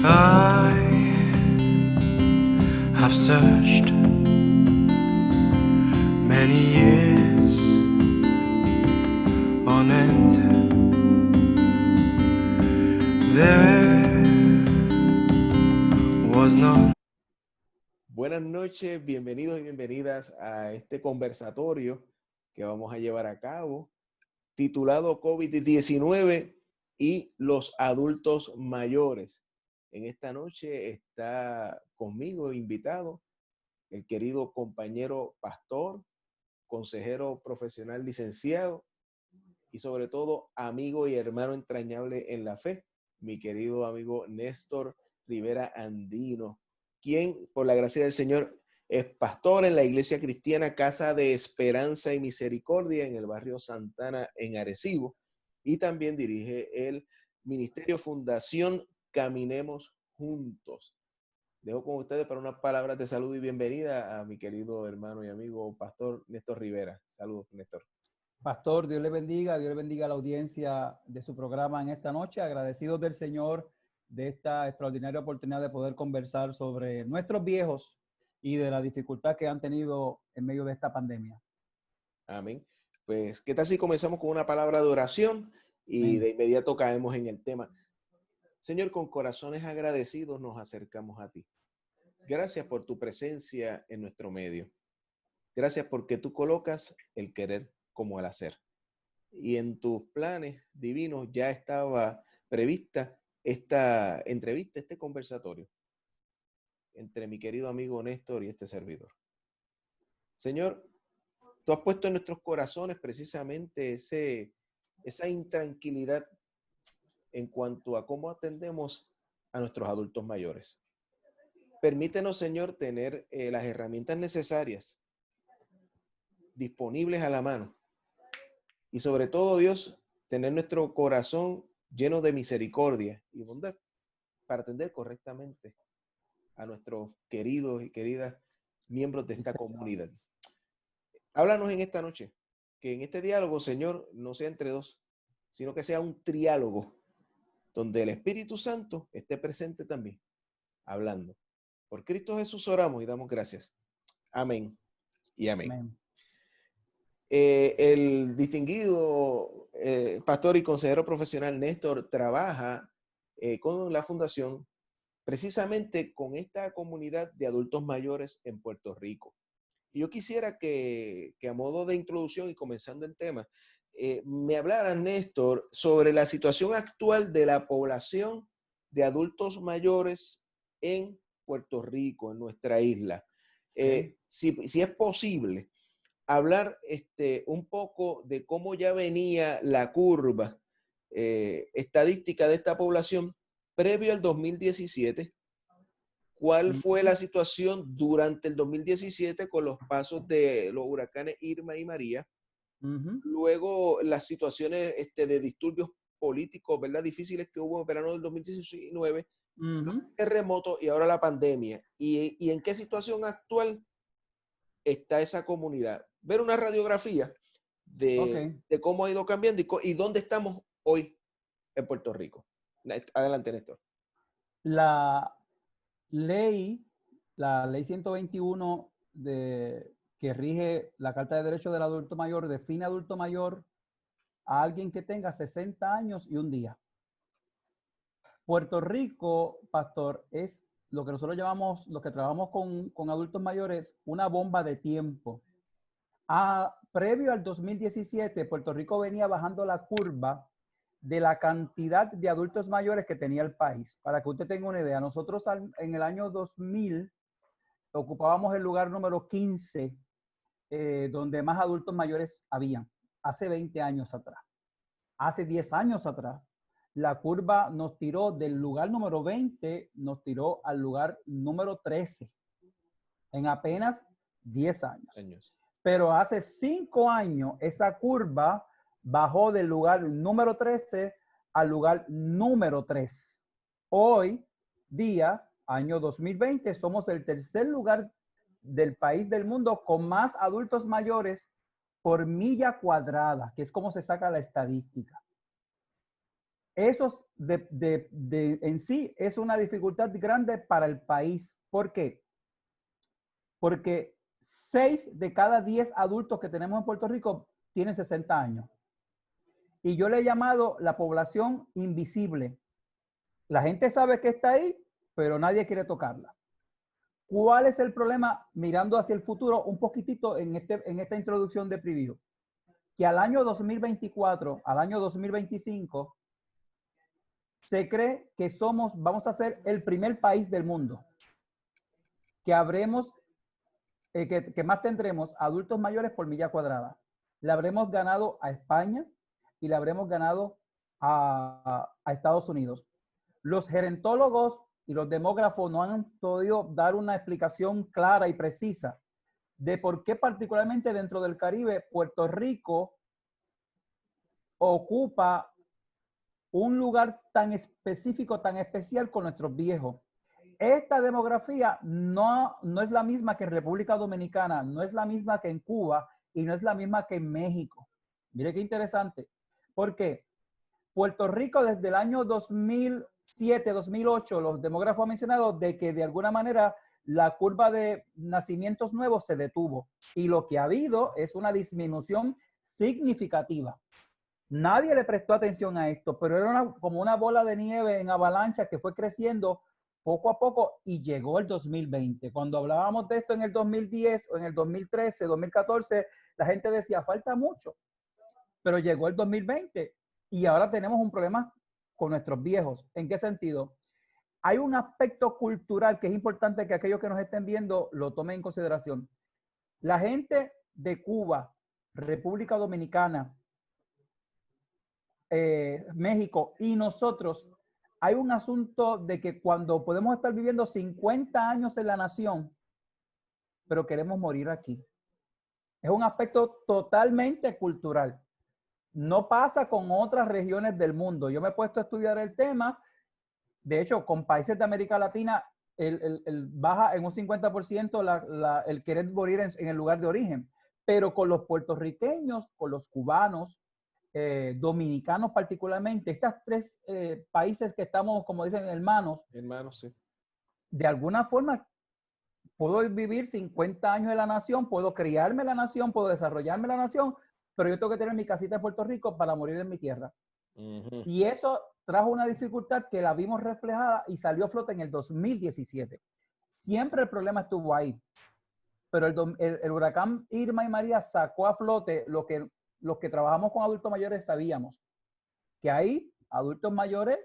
I have searched many years on end. There was none. Buenas noches, bienvenidos y bienvenidas a este conversatorio que vamos a llevar a cabo, titulado COVID-19 y los adultos mayores. En esta noche está conmigo invitado el querido compañero pastor, consejero profesional licenciado y sobre todo amigo y hermano entrañable en la fe, mi querido amigo Néstor Rivera Andino, quien por la gracia del Señor es pastor en la Iglesia Cristiana Casa de Esperanza y Misericordia en el barrio Santana en Arecibo, y también dirige el Ministerio Fundación Caminemos Juntos. Dejo con ustedes para unas palabras de salud y bienvenida a mi querido hermano y amigo pastor Néstor Rivera. Saludos, Néstor. Pastor, Dios le bendiga a la audiencia de su programa en esta noche. Agradecidos del Señor de esta extraordinaria oportunidad de poder conversar sobre nuestros viejos y de la dificultad que han tenido en medio de esta pandemia. Amén. Pues, ¿qué tal si comenzamos con una palabra de oración y Amén. de inmediato caemos en el tema? Señor, con corazones agradecidos nos acercamos a ti. Gracias por tu presencia en nuestro medio. Gracias porque tú colocas el querer como el hacer. Y en tus planes divinos ya estaba prevista esta entrevista, este conversatorio entre mi querido amigo Néstor y este servidor. Señor, tú has puesto en nuestros corazones precisamente esa intranquilidad en cuanto a cómo atendemos a nuestros adultos mayores. Permítenos, Señor, tener las herramientas necesarias disponibles a la mano. Y sobre todo, Dios, tener nuestro corazón lleno de misericordia y bondad para atender correctamente a nuestros queridos y queridas miembros de esta comunidad. Háblanos en esta noche, que en este diálogo, Señor, no sea entre dos, sino que sea un triálogo, donde el Espíritu Santo esté presente también, hablando. Por Cristo Jesús oramos y damos gracias. Amén y amén. Amén. El distinguido pastor y consejero profesional Néstor trabaja con la fundación precisamente con esta comunidad de adultos mayores en Puerto Rico. Y yo quisiera que a modo de introducción y comenzando el tema, me hablara, Néstor, sobre la situación actual de la población de adultos mayores en Puerto Rico, en nuestra isla. Si es posible, hablar un poco de cómo ya venía la curva estadística de esta población previo al 2017. ¿Cuál fue la situación durante el 2017 con los pasos de los huracanes Irma y María? Luego las situaciones de disturbios políticos, ¿verdad? Difíciles que hubo en verano del 2019, los terremotos y ahora la pandemia. ¿Y en qué situación actual está esa comunidad? Ver una radiografía de cómo ha ido cambiando y dónde estamos hoy en Puerto Rico. Adelante, Néstor. La ley 121 que rige la Carta de Derechos del Adulto Mayor define adulto mayor a alguien que tenga 60 años y un día. Puerto Rico, pastor, es lo que nosotros llamamos, los que trabajamos con adultos mayores, una bomba de tiempo. Previo al 2017, Puerto Rico venía bajando la curva de la cantidad de adultos mayores que tenía el país. Para que usted tenga una idea, nosotros en el año 2000 ocupábamos el lugar número 15, donde más adultos mayores habían, hace 20 años atrás. Hace 10 años atrás, la curva nos tiró del lugar número 20, nos tiró al lugar número 13 en apenas 10 años. Pero hace 5 años, esa curva bajó del lugar número 13 al lugar número 3. Hoy día, año 2020, somos el tercer lugar del país del mundo con más adultos mayores por milla cuadrada, que es como se saca la estadística. Eso en sí es una dificultad grande para el país. ¿Por qué? Porque 6 de cada 10 adultos que tenemos en Puerto Rico tienen 60 años. Y yo le he llamado la población invisible. La gente sabe que está ahí, pero nadie quiere tocarla. ¿Cuál es el problema mirando hacia el futuro? Un poquitito en esta introducción de preview. Que al año 2024, al año 2025, se cree que vamos a ser el primer país del mundo que habremos, que más tendremos adultos mayores por milla cuadrada. Le habremos ganado a España y le habremos ganado a Estados Unidos. Los gerontólogos y los demógrafos no han podido dar una explicación clara y precisa de por qué particularmente dentro del Caribe, Puerto Rico ocupa un lugar tan específico, tan especial con nuestros viejos. Esta demografía no es la misma que en República Dominicana, no es la misma que en Cuba y no es la misma que en México. Mire qué interesante. Porque Puerto Rico desde el año 2007, 2008, los demógrafos han mencionado de que de alguna manera la curva de nacimientos nuevos se detuvo. Y lo que ha habido es una disminución significativa. Nadie le prestó atención a esto, pero era como una bola de nieve en avalancha que fue creciendo poco a poco y llegó el 2020. Cuando hablábamos de esto en el 2010 o en el 2013, 2014, la gente decía, falta mucho. Pero llegó el 2020 y ahora tenemos un problema con nuestros viejos. ¿En qué sentido? Hay un aspecto cultural que es importante que aquellos que nos estén viendo lo tomen en consideración. La gente de Cuba, República Dominicana, México y nosotros, hay un asunto de que cuando podemos estar viviendo 50 años en la nación, pero queremos morir aquí. Es un aspecto totalmente cultural. No pasa con otras regiones del mundo. Yo me he puesto a estudiar el tema. De hecho, con países de América Latina, baja en un 50% el querer morir en el lugar de origen. Pero con los puertorriqueños, con los cubanos, dominicanos particularmente, estas tres países que estamos, como dicen, hermanos, sí. De alguna forma puedo vivir 50 años en la nación, puedo criarme en la nación, puedo desarrollarme en la nación, pero yo tengo que tener mi casita en Puerto Rico para morir en mi tierra. Y eso trajo una dificultad que la vimos reflejada y salió a flote en el 2017. Siempre el problema estuvo ahí, pero el huracán Irma y María sacó a flote lo que los que trabajamos con adultos mayores sabíamos, que hay adultos mayores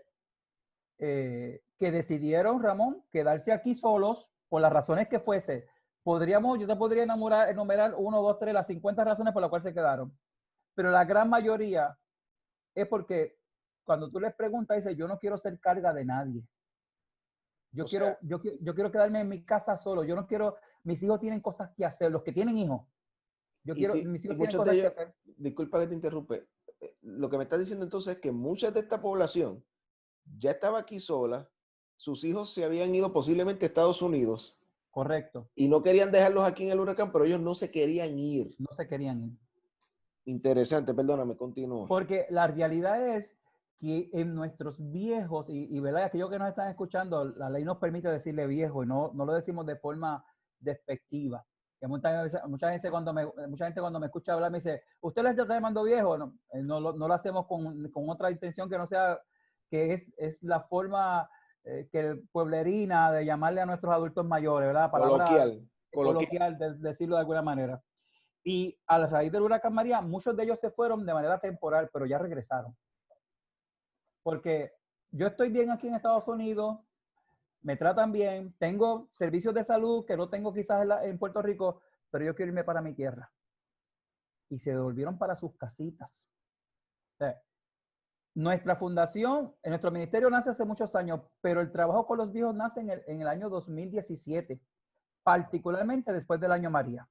que decidieron, Ramón, quedarse aquí solos por las razones que fuese. Yo te podría enumerar 1, 2, 3, las 50 razones por las cuales se quedaron. Pero la gran mayoría es porque cuando tú les preguntas, dice, yo no quiero ser carga de nadie. Yo quiero quedarme en mi casa solo. Yo no quiero, mis hijos tienen cosas que hacer, los que tienen hijos. Mis hijos tienen cosas que hacer. Disculpa que te interrumpe. Lo que me estás diciendo entonces es que mucha de esta población ya estaba aquí sola, sus hijos se habían ido posiblemente a Estados Unidos. Correcto. Y no querían dejarlos aquí en el huracán, pero ellos no se querían ir. No se querían ir. Interesante, perdóname, continúa. Porque la realidad es que en nuestros viejos, y ¿verdad? Aquellos que nos están escuchando, la ley nos permite decirle viejo y no lo decimos de forma despectiva. Que mucha gente cuando me escucha hablar me dice, ¿usted le está llamando viejo? No lo hacemos con otra intención que no sea, que es la forma que pueblerina de llamarle a nuestros adultos mayores, ¿verdad? Palabra coloquial de decirlo de alguna manera. Y a raíz del huracán María, muchos de ellos se fueron de manera temporal, pero ya regresaron. Porque yo estoy bien aquí en Estados Unidos, me tratan bien, tengo servicios de salud que no tengo quizás en Puerto Rico, pero yo quiero irme para mi tierra. Y se devolvieron para sus casitas. Nuestra fundación, nuestro ministerio nace hace muchos años, pero el trabajo con los viejos nace en el año 2017, particularmente después del año María.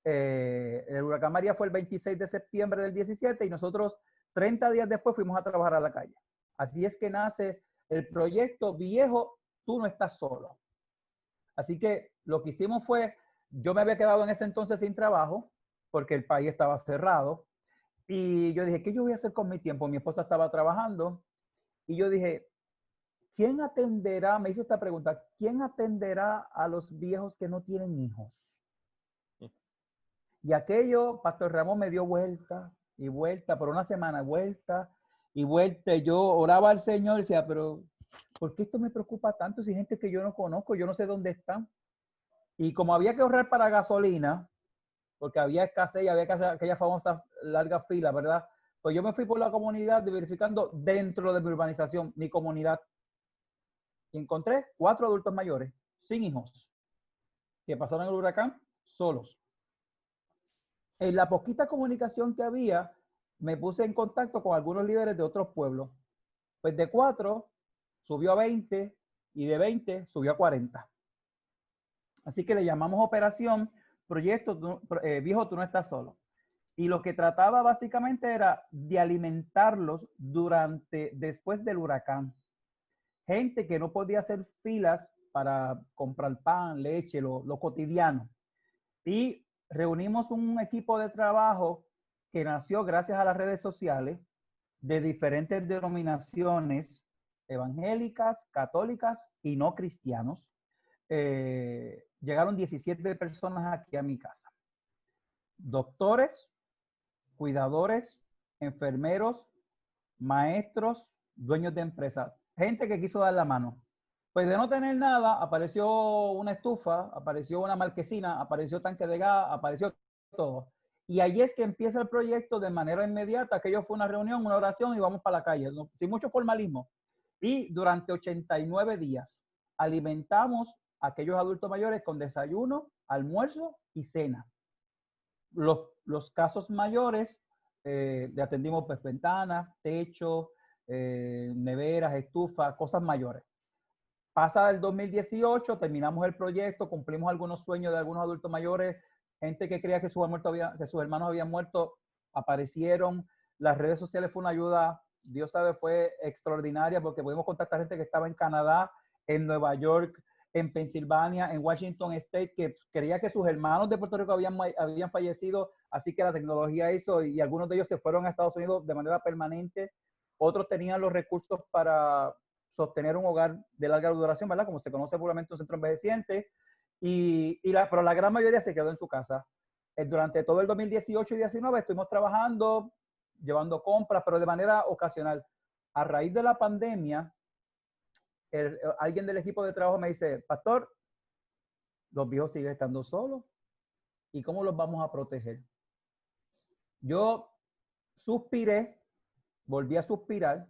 El huracán María fue el 26 de septiembre del 17 y nosotros 30 días después fuimos a trabajar a la calle. Así es que nace el proyecto Viejo, tú no estás solo. Así que lo que hicimos fue, yo me había quedado en ese entonces sin trabajo porque el país estaba cerrado y yo dije, ¿qué yo voy a hacer con mi tiempo? Mi esposa estaba trabajando Y yo dije, ¿quién atenderá? Me hice esta pregunta, ¿quién atenderá a los viejos que no tienen hijos? Y aquello, Pastor Ramón me dio vuelta y vuelta, por una semana, vuelta y vuelta. Y yo oraba al Señor y decía, pero ¿por qué esto me preocupa tanto si hay gente que yo no conozco, yo no sé dónde están? Y como había que ahorrar para gasolina, porque había escasez y había que hacer aquella famosa larga fila, ¿verdad? Pues yo me fui por la comunidad verificando dentro de mi urbanización, mi comunidad. Y encontré 4 adultos mayores, sin hijos, que pasaron el huracán solos. En la poquita comunicación que había, me puse en contacto con algunos líderes de otros pueblos. Pues de 4 subió a 20 y de 20 subió a 40. Así que le llamamos operación Proyecto Viejo, tú no estás solo. Y lo que trataba básicamente era de alimentarlos después del huracán. Gente que no podía hacer filas para comprar pan, leche, lo cotidiano. Y reunimos un equipo de trabajo que nació gracias a las redes sociales de diferentes denominaciones evangélicas, católicas y no cristianos. Llegaron 17 personas aquí a mi casa. Doctores, cuidadores, enfermeros, maestros, dueños de empresas, gente que quiso dar la mano. Pues de no tener nada, apareció una estufa, apareció una marquesina, apareció tanque de gas, apareció todo. Y ahí es que empieza el proyecto de manera inmediata. Aquello fue una reunión, una oración y vamos para la calle, sin mucho formalismo. Y durante 89 días alimentamos a aquellos adultos mayores con desayuno, almuerzo y cena. Los casos mayores le atendimos pues, ventanas, techo, neveras, estufas, cosas mayores. Pasa el 2018, terminamos el proyecto, cumplimos algunos sueños de algunos adultos mayores, gente que creía que sus hermanos habían muerto, aparecieron. Las redes sociales fue una ayuda, Dios sabe, fue extraordinaria porque pudimos contactar gente que estaba en Canadá, en Nueva York, en Pensilvania, en Washington State, que creía que sus hermanos de Puerto Rico habían fallecido, así que la tecnología hizo, y algunos de ellos se fueron a Estados Unidos de manera permanente. Otros tenían los recursos para sostener un hogar de larga duración, ¿verdad? Como se conoce puramente un centro envejeciente, pero la gran mayoría se quedó en su casa. Durante todo el 2018 y 2019 estuvimos trabajando, llevando compras, pero de manera ocasional. A raíz de la pandemia, alguien del equipo de trabajo me dice, Pastor, los viejos siguen estando solos. ¿Y cómo los vamos a proteger? Yo suspiré, volví a suspirar,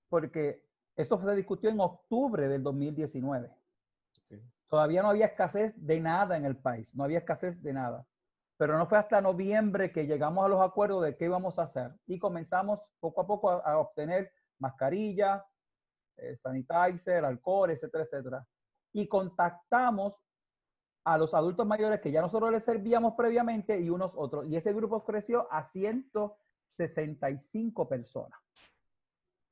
porque esto se discutió en octubre del 2019. Okay. Todavía no había escasez de nada en el país, no había escasez de nada. Pero no fue hasta noviembre que llegamos a los acuerdos de qué íbamos a hacer. Y comenzamos poco a poco a obtener mascarillas, sanitizer, alcohol, etcétera, etcétera. Y contactamos a los adultos mayores que ya nosotros les servíamos previamente y unos otros. Y ese grupo creció a 165 personas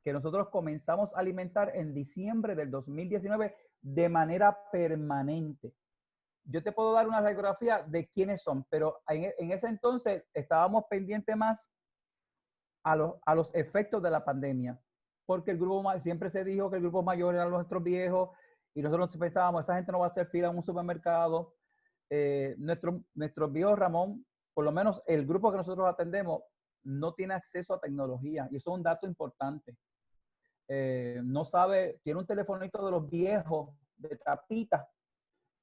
que nosotros comenzamos a alimentar en diciembre del 2019 de manera permanente. Yo te puedo dar una radiografía de quiénes son, pero en ese entonces estábamos pendientes más a los efectos de la pandemia, porque el grupo siempre se dijo que el grupo mayor eran nuestros viejos y nosotros pensábamos, esa gente no va a hacer fila en un supermercado. Nuestros viejos, Ramón, por lo menos el grupo que nosotros atendemos, no tiene acceso a tecnología y eso es un dato importante. No sabe, tiene un telefonito de los viejos, de tapita,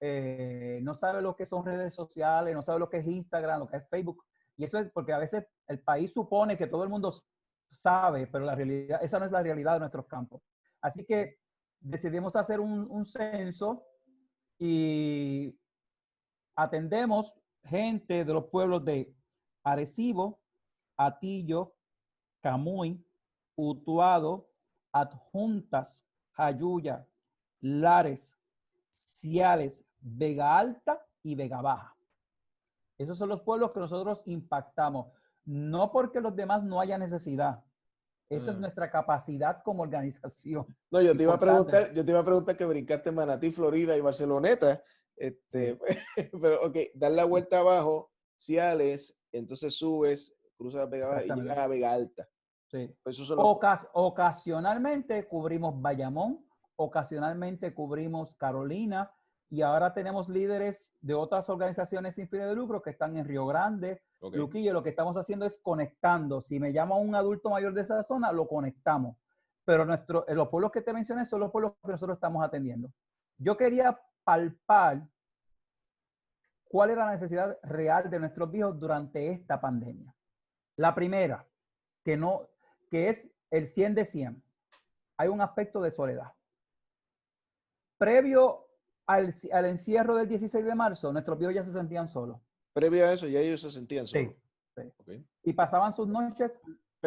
no sabe lo que son redes sociales, no sabe lo que es Instagram, lo que es Facebook. Y eso es porque a veces el país supone que todo el mundo sabe, pero la realidad, esa no es la realidad de nuestros campos. Así que decidimos hacer un censo y atendemos gente de los pueblos de Arecibo, Atillo, Camuy, Utuado, Adjuntas, Jayuya, Lares, Ciales, Vega Alta y Vega Baja. Esos son los pueblos que nosotros impactamos. No porque los demás no haya necesidad. Eso es nuestra capacidad como organización. No, yo te iba a preguntar que brincaste Manatí, Florida y Barceloneta. Sí. Pero, ok, dar la vuelta abajo, Ciales, entonces subes, cruzas Vega Baja y llegas a Vega Alta. Sí. Pues esos son los... Ocasionalmente cubrimos Bayamón, ocasionalmente cubrimos Carolina, y ahora tenemos líderes de otras organizaciones sin fines de lucro que están en Río Grande, Ok. Luquillo. Lo que estamos haciendo es conectando. Si me llama un adulto mayor de esa zona, lo conectamos. Pero los pueblos que te mencioné son los pueblos que nosotros estamos atendiendo. Yo quería palpar cuál era la necesidad real de nuestros viejos durante esta pandemia. La primera, que es el 100 de 100. Hay un aspecto de soledad. Previo al encierro del 16 de marzo, nuestros viejos ya se sentían solos. Previo a eso, ya ellos se sentían solos. Sí. Okay. Y pasaban sus noches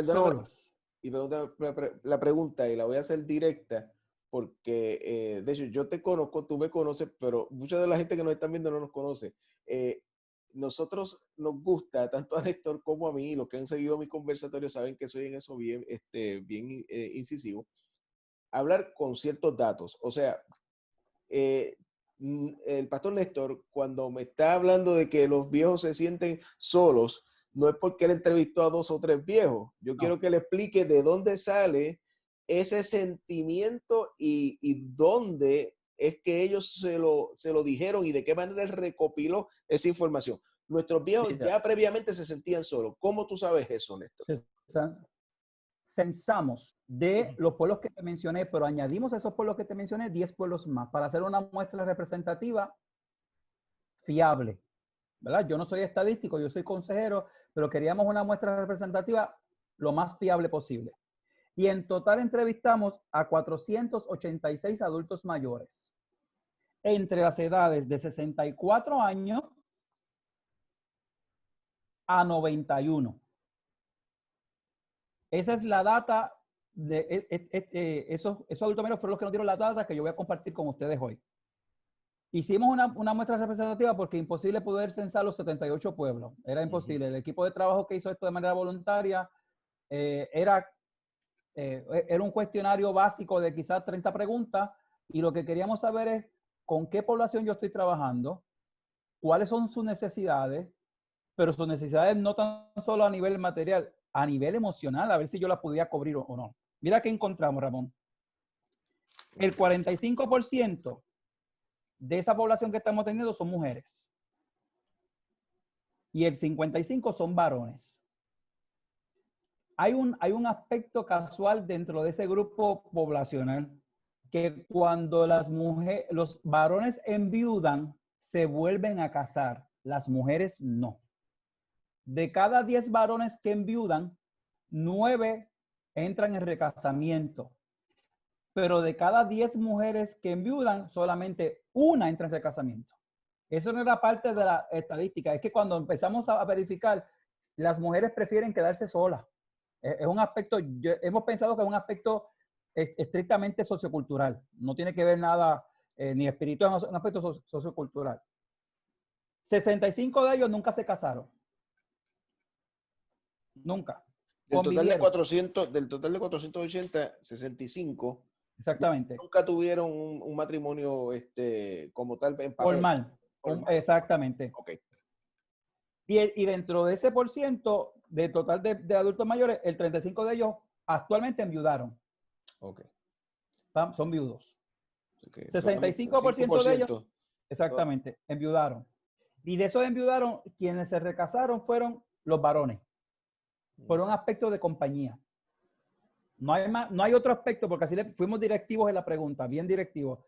solos. Y la pregunta, y la voy a hacer directa, porque de hecho yo te conozco, tú me conoces, pero mucha de la gente que nos están viendo no nos conoce. Nosotros nos gusta, tanto a Néstor como a mí, y los que han seguido mis conversatorios saben que soy en eso bien, bien incisivo, hablar con ciertos datos. O sea, el pastor Néstor, cuando me está hablando de que los viejos se sienten solos, no es porque él entrevistó a 2 o 3 viejos. Yo quiero que le explique de dónde sale ese sentimiento y dónde es que ellos se lo dijeron y de qué manera él recopiló esa información. Nuestros viejos ya previamente se sentían solos. ¿Cómo tú sabes eso, Néstor? Censamos de los pueblos que te mencioné, pero añadimos a esos pueblos que te mencioné 10 pueblos más para hacer una muestra representativa fiable, ¿verdad? Yo no soy estadístico, yo soy consejero, pero queríamos una muestra representativa lo más fiable posible. Y en total entrevistamos a 486 adultos mayores entre las edades de 64 años a 91. Esa es la data de esos adultos mayores fueron los que nos dieron la data que yo voy a compartir con ustedes hoy. Hicimos una muestra representativa porque imposible poder censar los 78 pueblos. Era imposible. El equipo de trabajo que hizo esto de manera voluntaria era un cuestionario básico de quizás 30 preguntas, y lo que queríamos saber es con qué población yo estoy trabajando, cuáles son sus necesidades, pero sus necesidades no tan solo a nivel material, a nivel emocional, a ver si yo las podía cubrir o no. Mira qué encontramos, Ramón. El 45% de esa población que estamos teniendo son mujeres. Y el 55% son varones. Hay un aspecto casual dentro de ese grupo poblacional, que cuando los varones enviudan, se vuelven a casar. Las mujeres no. De cada 10 varones que enviudan, 9 entran en recasamiento. Pero de cada 10 mujeres que enviudan, solamente una entra en recasamiento. Eso no era parte de la estadística. Es que cuando empezamos a verificar, las mujeres prefieren quedarse solas. Es un aspecto, hemos pensado que es un aspecto estrictamente sociocultural. No tiene que ver nada ni espiritual, es un aspecto sociocultural. 65 de ellos nunca se casaron. Nunca. Del total de 480, 65 exactamente. nunca tuvieron un matrimonio como tal en papel. Formal. Exactamente. Okay. Y dentro de ese por ciento de total de adultos mayores, el 35 de ellos actualmente enviudaron. Okay. Son viudos. Okay. 65% de ellos, exactamente, enviudaron. Y de esos enviudaron, quienes se recasaron fueron los varones, por un aspecto de compañía. No hay otro aspecto, porque así fuimos directivos en la pregunta, bien directivos.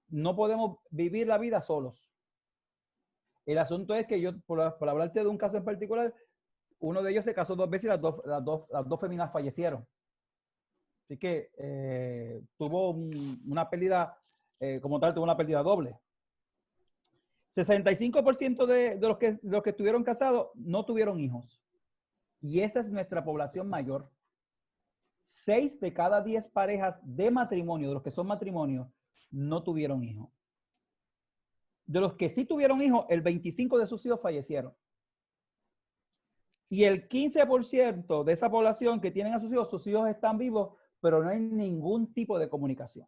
No podemos vivir la vida solos. El asunto es que yo, por hablarte de un caso en particular, uno de ellos se casó 2 veces y las dos féminas fallecieron. Así que tuvo una pérdida, como tal, tuvo una pérdida doble. 65% de los que estuvieron casados no tuvieron hijos. Y esa es nuestra población mayor. 6 de cada 10 parejas de matrimonio, de los que son matrimonios, no tuvieron hijos. De los que sí tuvieron hijos, el 25% de sus hijos fallecieron. Y el 15% de esa población que tienen a sus hijos están vivos, pero no hay ningún tipo de comunicación.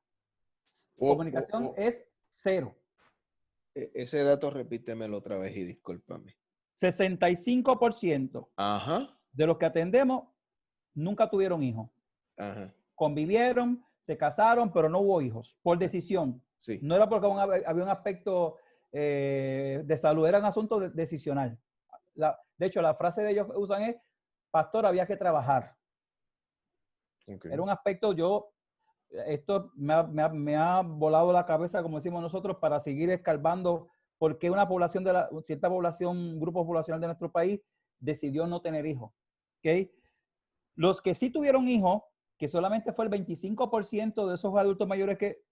Comunicación es 0. Ese dato repítemelo otra vez y discúlpame. 65% Ajá. de los que atendemos nunca tuvieron hijos. Ajá, Convivieron, se casaron, pero no hubo hijos, por decisión. sí. No era porque había un aspecto de salud, era un asunto decisional. De hecho, la frase de ellos que usan es, pastor, había que trabajar. Okay. Era un aspecto, esto me ha volado la cabeza, como decimos nosotros, para seguir escarbando por qué una población cierta población, un grupo poblacional de nuestro país decidió no tener hijos. ¿Okay? Los que sí tuvieron hijos, que solamente fue el 25% de esos adultos mayores que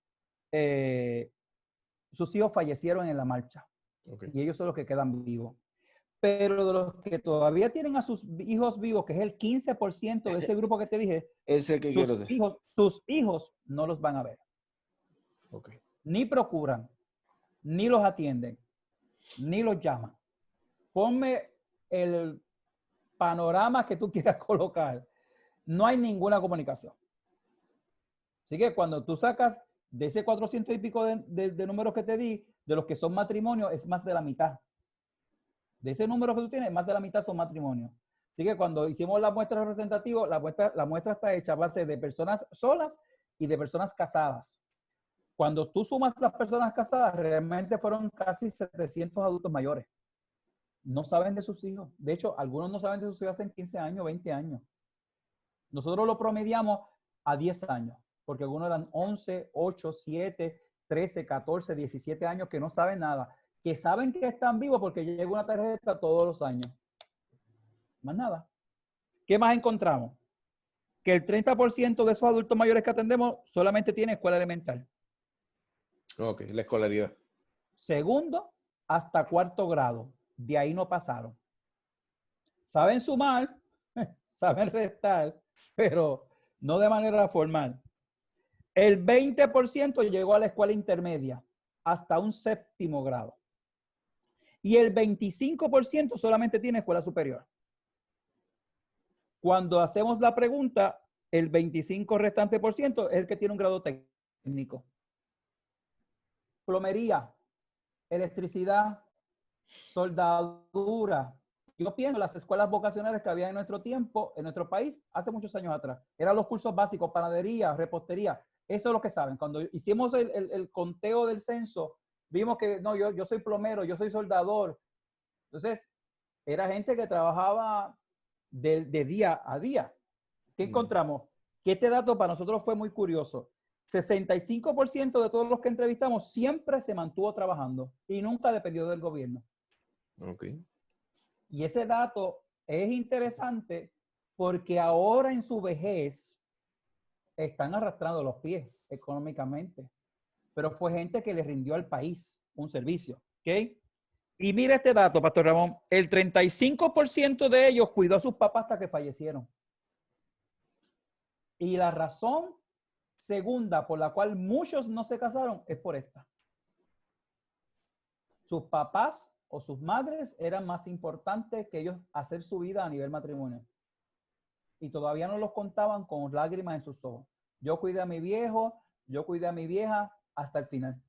sus hijos fallecieron en la marcha. Okay. Y ellos son los que quedan vivos. Pero de los que todavía tienen a sus hijos vivos, que es el 15% de ese grupo que te dije, Ese que quiero ser. sus hijos no los van a ver. Okay. Ni procuran, ni los atienden, ni los llaman. Ponme el panorama que tú quieras colocar. No hay ninguna comunicación. Así que cuando tú sacas de ese 400 y pico de números que te di, de los que son matrimonios, es más de la mitad. De ese número que tú tienes, más de la mitad son matrimonios. Así que cuando hicimos la muestra representativa, la muestra está hecha a base de personas solas y de personas casadas. Cuando tú sumas las personas casadas, realmente fueron casi 700 adultos mayores. No saben de sus hijos. De hecho, algunos no saben de sus hijos hace 15 años, 20 años. Nosotros lo promediamos a 10 años, porque algunos eran 11, 8, 7, 13, 14, 17 años que no saben nada, que saben que están vivos porque llega una tarjeta todos los años. Más nada. ¿Qué más encontramos? Que el 30% de esos adultos mayores que atendemos solamente tiene escuela elemental. Ok, la escolaridad. Segundo hasta cuarto grado. De ahí no pasaron. Saben sumar, saben restar, pero no de manera formal. El 20% llegó a la escuela intermedia hasta un séptimo grado. Y el 25% solamente tiene escuela superior. Cuando hacemos la pregunta, el 25 restante por ciento es el que tiene un grado técnico. Plomería, electricidad, soldadura. Yo pienso en las escuelas vocacionales que había en nuestro tiempo, en nuestro país, hace muchos años atrás. Eran los cursos básicos, panadería, repostería. Eso es lo que saben. Cuando hicimos el conteo del censo, vimos que no, yo soy plomero, yo soy soldador. Entonces, era gente que trabajaba de día a día. ¿Qué encontramos? Que este dato para nosotros fue muy curioso. 65% de todos los que entrevistamos siempre se mantuvo trabajando y nunca dependió del gobierno. Okay. Y ese dato es interesante porque ahora en su vejez están arrastrando los pies económicamente. Pero fue gente que le rindió al país un servicio. ¿Ok? Y mira este dato, Pastor Ramón. El 35% de ellos cuidó a sus papás hasta que fallecieron. Y la razón segunda por la cual muchos no se casaron es por esta. Sus papás o sus madres eran más importantes que ellos hacer su vida a nivel matrimonial. Y todavía no los contaban con lágrimas en sus ojos. Yo cuidé a mi viejo, yo cuidé a mi vieja hasta el final.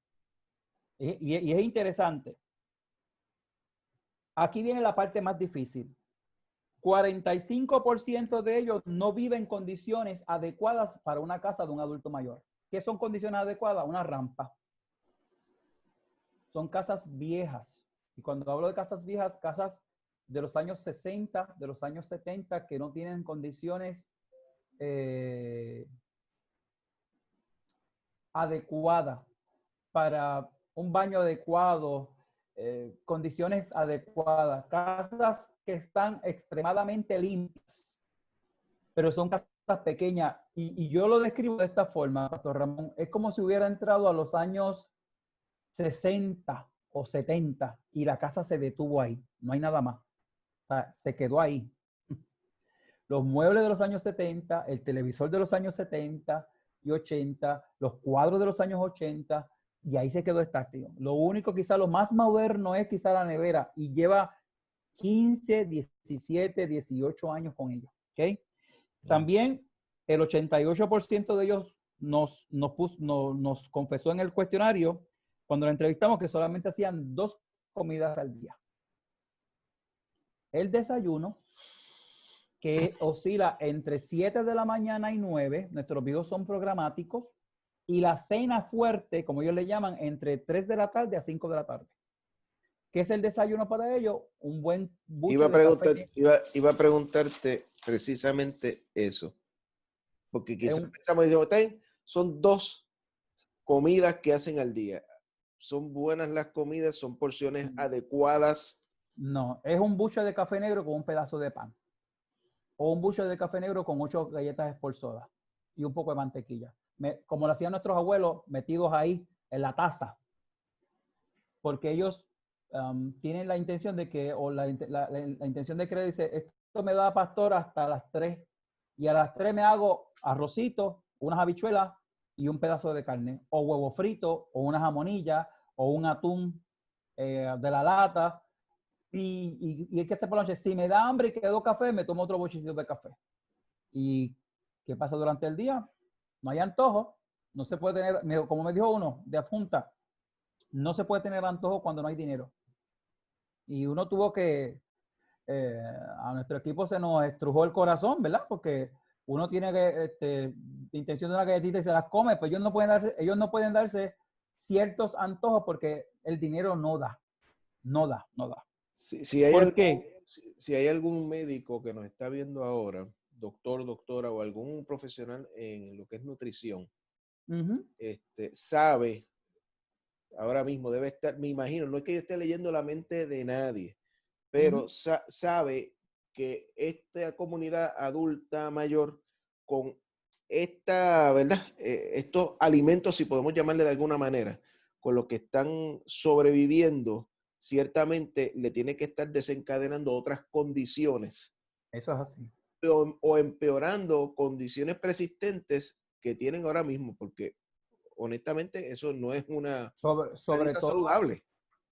Y es interesante. Aquí viene la parte más difícil. 45% de ellos no viven en condiciones adecuadas para una casa de un adulto mayor. ¿Qué son condiciones adecuadas? Una rampa. Son casas viejas. Y cuando hablo de casas viejas, casas de los años 60, de los años 70, que no tienen condiciones adecuadas para un baño adecuado, condiciones adecuadas, casas que están extremadamente limpias, pero son casas pequeñas. Y yo lo describo de esta forma, Pastor Ramón, es como si hubiera entrado a los años 60 o 70 y la casa se detuvo ahí, no hay nada más. O sea, se quedó ahí. Los muebles de los años 70, el televisor de los años 70 y 80, los cuadros de los años 80, y ahí se quedó estático. Lo único, quizá lo más moderno es quizá la nevera y lleva 15, 17, 18 años con ellos. ¿Okay? También el 88% de ellos nos confesó en el cuestionario cuando lo entrevistamos que solamente hacían 2 comidas al día. El desayuno que oscila entre 7 de la mañana y 9. Nuestros videos son programáticos. Y la cena fuerte, como ellos le llaman, entre 3 de la tarde a 5 de la tarde. ¿Qué es el desayuno para ellos? Un buen buche de café. Iba a preguntarte precisamente eso. Porque quizás un- pensamos, son 2 comidas que hacen al día. ¿Son buenas las comidas? ¿Son porciones adecuadas? No, es un buche de café negro con un pedazo de pan. O un buche de café negro con 8 galletas Sport Soda y un poco de mantequilla. Como lo hacían nuestros abuelos, metidos ahí en la taza. Porque ellos tienen la intención de que, o la intención de que dice, esto me da pastor hasta las 3. Y a las 3 me hago arrocito, unas habichuelas y un pedazo de carne. O huevo frito, o una jamonilla, o un atún de la lata. Y hay que hacer por la noche. Si me da hambre y quedo café, me tomo otro bochecito de café. ¿Y qué pasa durante el día? No hay antojo. No se puede tener, como me dijo uno de adjunta, no se puede tener antojo cuando no hay dinero. Y uno tuvo que, a nuestro equipo se nos estrujó el corazón, ¿verdad? Porque uno tiene que, intención de una galletita y se las come, pues ellos no pueden darse ciertos antojos porque el dinero no da. Si hay ¿Por qué? si hay algún médico que nos está viendo ahora, doctor, doctora o algún profesional en lo que es nutrición, sabe, ahora mismo debe estar, me imagino, no es que yo esté leyendo la mente de nadie, pero sabe que esta comunidad adulta mayor con ¿verdad? Estos alimentos, si podemos llamarle de alguna manera, con los que están sobreviviendo, ciertamente le tiene que estar desencadenando otras condiciones Eso es así. o empeorando condiciones persistentes que tienen ahora mismo, porque honestamente eso no es una Sobre dieta todo saludable.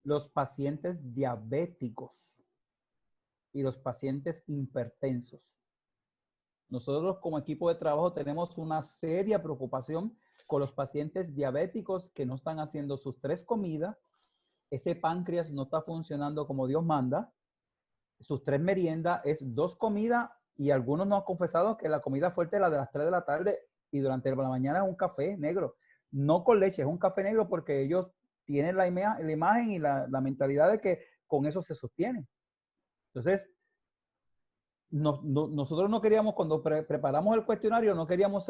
los pacientes diabéticos y los pacientes hipertensos. Nosotros como equipo de trabajo tenemos una seria preocupación con los pacientes diabéticos que no están haciendo sus 3 comidas, ese páncreas no está funcionando como Dios manda, sus 3 meriendas es 2 comidas y algunos nos han confesado que la comida fuerte es la de las 3 de la tarde y durante la mañana es un café negro, no con leche, es un café negro porque ellos tienen la imagen y la mentalidad de que con eso se sostienen. Entonces, nosotros no queríamos, cuando preparamos el cuestionario, no queríamos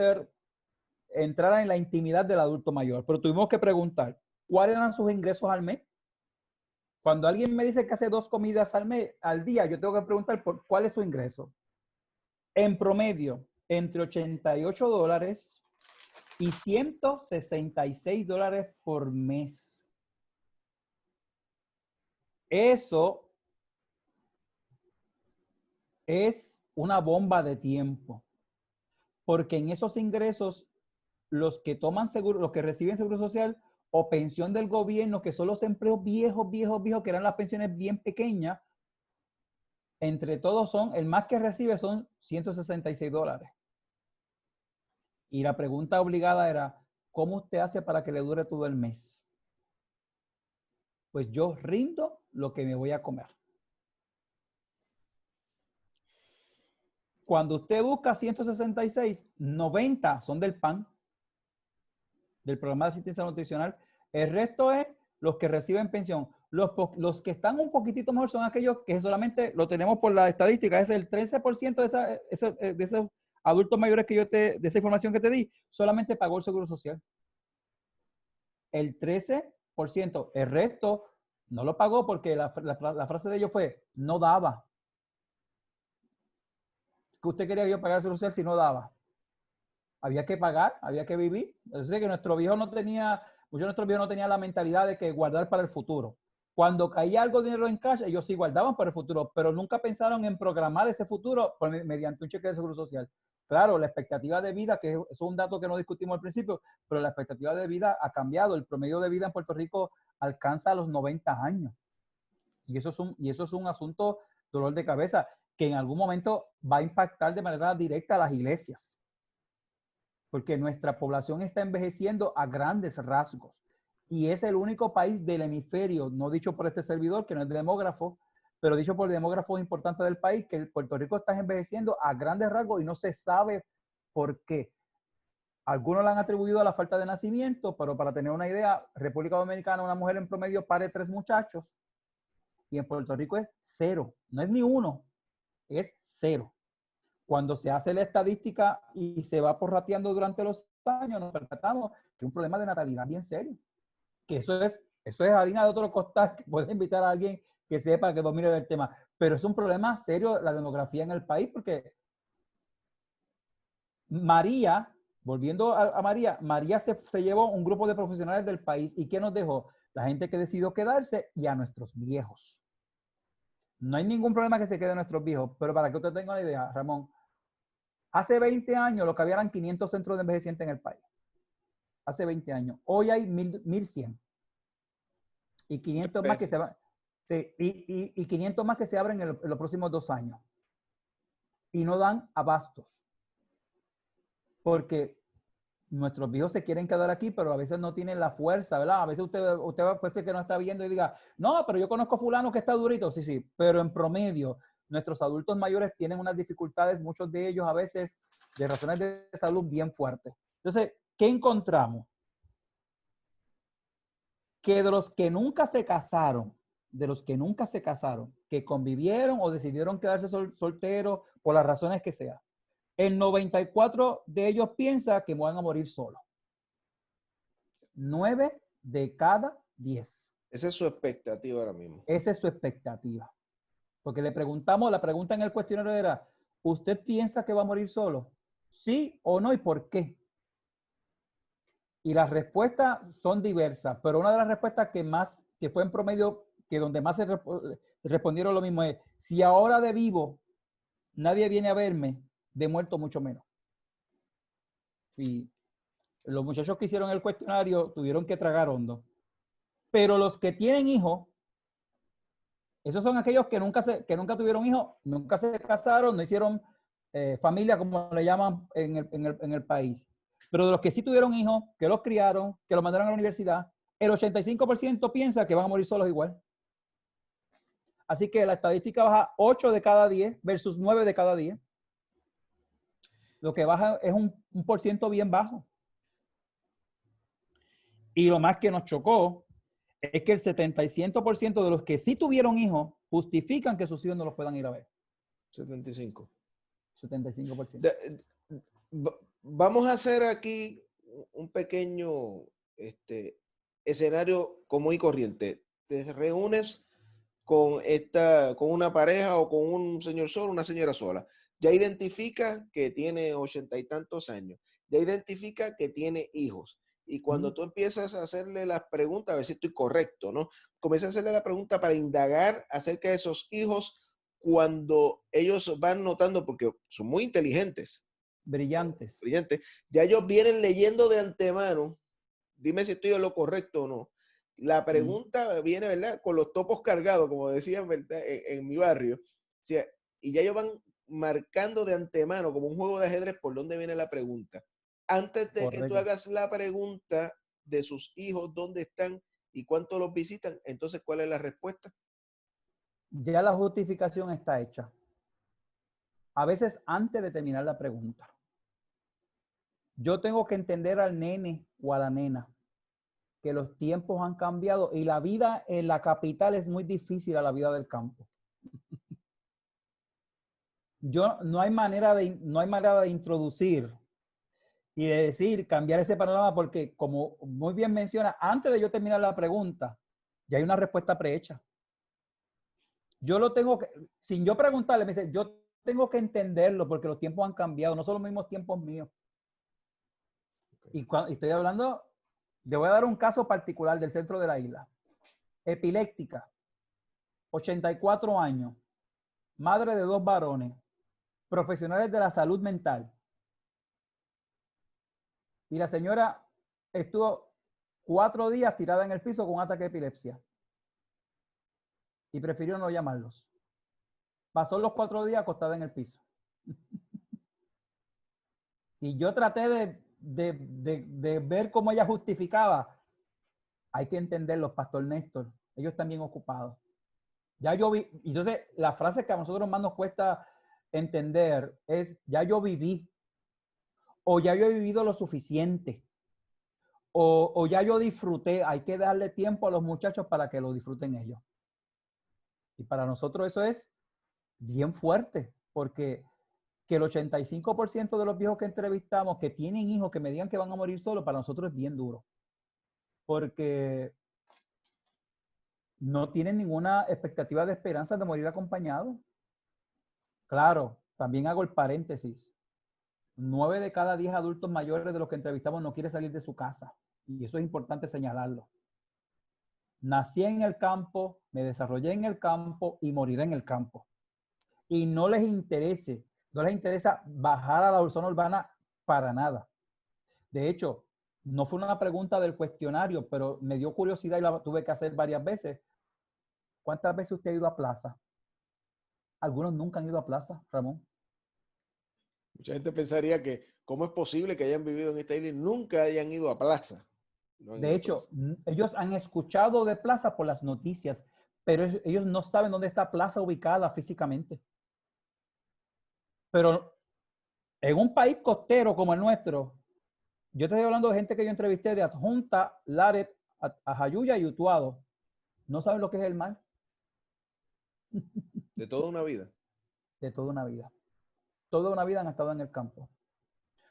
entrar en la intimidad del adulto mayor, pero tuvimos que preguntar, ¿cuáles eran sus ingresos al mes? Cuando alguien me dice que hace 2 comidas al día, yo tengo que preguntar cuál es su ingreso. En promedio, entre $88 y $166 por mes. Eso es una bomba de tiempo, porque en esos ingresos, los que toman seguro, los que reciben seguro social o pensión del gobierno, que son los empleos viejos, que eran las pensiones bien pequeñas, entre todos el más que recibe son $166. Y la pregunta obligada era, ¿cómo usted hace para que le dure todo el mes? Pues yo rindo lo que me voy a comer. Cuando usted busca 166, 90 son del PAN, del programa de asistencia nutricional. El resto es los que reciben pensión. Los que están un poquitito mejor son aquellos que solamente lo tenemos por la estadística, es el 13% de esos adultos mayores de esa información que te di, solamente pagó el seguro social. El 13%, el resto no lo pagó porque la frase de ellos fue, no daba. ¿Qué usted quería que yo pagara el seguro social si no daba? Había que pagar, había que vivir. Es decir, que muchos de nuestros viejos no tenían la mentalidad de que guardar para el futuro. Cuando caía algo de dinero en cash, ellos sí guardaban para el futuro, pero nunca pensaron en programar ese futuro mediante un cheque de seguro social. Claro, la expectativa de vida, que es un dato que no discutimos al principio, pero la expectativa de vida ha cambiado. El promedio de vida en Puerto Rico alcanza los 90 años. Y eso es un asunto dolor de cabeza que en algún momento va a impactar de manera directa a las iglesias. Porque nuestra población está envejeciendo a grandes rasgos. Y es el único país del hemisferio, no dicho por este servidor, que no es demógrafo, pero dicho por demógrafos importantes del país, que Puerto Rico está envejeciendo a grandes rasgos y no se sabe por qué. Algunos la han atribuido a la falta de nacimiento, pero para tener una idea, República Dominicana, una mujer en promedio pare 3 muchachos y en Puerto Rico es 0. No es ni 1, es 0. Cuando se hace la estadística y se va porrateando durante los años, nos percatamos que es un problema de natalidad bien serio. Que eso es harina de otro costal, que puede invitar a alguien que sepa, que domine el tema. Pero es un problema serio la demografía en el país, porque María, volviendo a María, María se llevó un grupo de profesionales del país. ¿Y qué nos dejó? La gente que decidió quedarse y a nuestros viejos. No hay ningún problema que se queden nuestros viejos, pero para que usted tenga una idea, Ramón, hace 20 años lo que había eran 500 centros de envejecientes en el país. Hace 20 años. Hoy hay 1100. Y 500 más que se van. Sí, y 500 más que se abren en los próximos 2 años. Y no dan abastos. Porque nuestros viejos se quieren quedar aquí, pero a veces no tienen la fuerza, ¿verdad? A veces usted puede ser que no está viendo y diga, no, pero yo conozco fulano que está durito. Sí, sí, pero en promedio, nuestros adultos mayores tienen unas dificultades, muchos de ellos a veces de razones de salud bien fuertes. Entonces, ¿qué encontramos? Que de los que nunca se casaron, que convivieron o decidieron quedarse solteros por las razones que sea, el 94 de ellos piensa que van a morir solos. 9 de cada 10. Esa es su expectativa ahora mismo. Esa es su expectativa. Porque le preguntamos, la pregunta en el cuestionario era, ¿usted piensa que va a morir solo? ¿Sí o no? ¿Y por qué? Y las respuestas son diversas, pero una de las respuestas que fue en promedio, que donde más se respondieron lo mismo es, si ahora de vivo nadie viene a verme, de muerto mucho menos. Y los muchachos que hicieron el cuestionario tuvieron que tragar hondo. Pero los que tienen hijos, esos son aquellos que nunca tuvieron hijos, nunca se casaron, no hicieron familia, como le llaman en el país. Pero de los que sí tuvieron hijos, que los criaron, que los mandaron a la universidad, el 85% piensa que van a morir solos igual. Así que la estadística baja 8 de cada 10 versus 9 de cada 10. Lo que baja es un % bien bajo. Y lo más que nos chocó es que el 75% de los que sí tuvieron hijos justifican que sus hijos no los puedan ir a ver. 75. 75%. Vamos a hacer aquí un pequeño escenario común y corriente. Te reúnes con una pareja o con un señor solo, una señora sola. Ya identifica que tiene 80 y tantos años. Ya identifica que tiene hijos. Y cuando tú empiezas a hacerle las preguntas, a ver si estoy correcto, ¿no? Comienzas a hacerle la pregunta para indagar acerca de esos hijos cuando ellos van notando, porque son muy inteligentes. Brillantes. Ya ellos vienen leyendo de antemano, dime si estoy en lo correcto o no. La pregunta viene, ¿verdad? Con los topos cargados, como decían, ¿verdad? En mi barrio. O sea, y ya ellos van marcando de antemano, como un juego de ajedrez, por dónde viene la pregunta. Antes de que tú hagas la pregunta de sus hijos, dónde están y cuánto los visitan, entonces, ¿cuál es la respuesta? Ya la justificación está hecha. A veces antes de terminar la pregunta. Yo tengo que entender al nene o a la nena que los tiempos han cambiado y la vida en la capital es muy difícil a la vida del campo. No hay manera de introducir y de decir, cambiar ese panorama, porque como muy bien menciona, antes de yo terminar la pregunta, ya hay una respuesta prehecha. Yo lo tengo que, sin yo preguntarle, me dice, yo tengo que entenderlo porque los tiempos han cambiado, no son los mismos tiempos míos. Y estoy hablando, le voy a dar un caso particular del centro de la isla. Epiléptica, 84 años, madre de 2 varones, profesionales de la salud mental. Y la señora estuvo 4 días tirada en el piso con un ataque de epilepsia. Y prefirió no llamarlos. Pasó los 4 días acostada en el piso. Y yo traté de ver cómo ella justificaba. Hay que entenderlos, Pastor Néstor. Ellos están bien ocupados. Ya yo vi, y entonces la frase que a nosotros más nos cuesta entender es, ya yo viví, o ya yo he vivido lo suficiente, o ya yo disfruté. Hay que darle tiempo a los muchachos para que lo disfruten ellos. Y para nosotros eso es bien fuerte, porque que el 85% de los viejos que entrevistamos que tienen hijos que me digan que van a morir solos, para nosotros es bien duro. Porque no tienen ninguna expectativa de esperanza de morir acompañado. Claro, también hago el paréntesis. 9 de cada 10 adultos mayores de los que entrevistamos no quiere salir de su casa. Y eso es importante señalarlo. Nací en el campo, me desarrollé en el campo y moriré en el campo. Y no les interesa bajar a la zona urbana para nada. De hecho, no fue una pregunta del cuestionario, pero me dio curiosidad y la tuve que hacer varias veces. ¿Cuántas veces usted ha ido a plaza? Algunos nunca han ido a plaza, Ramón. Mucha gente pensaría que cómo es posible que hayan vivido en esta isla y nunca hayan ido a plaza. No han De ido a hecho, plaza. ellos han escuchado de plaza por las noticias, pero ellos no saben dónde está plaza ubicada físicamente. Pero en un país costero como el nuestro, yo te estoy hablando de gente que yo entrevisté de Adjunta, Laret, Ajayuya y Utuado. No saben lo que es el mar De toda una vida. de toda una vida. Toda una vida han estado en el campo.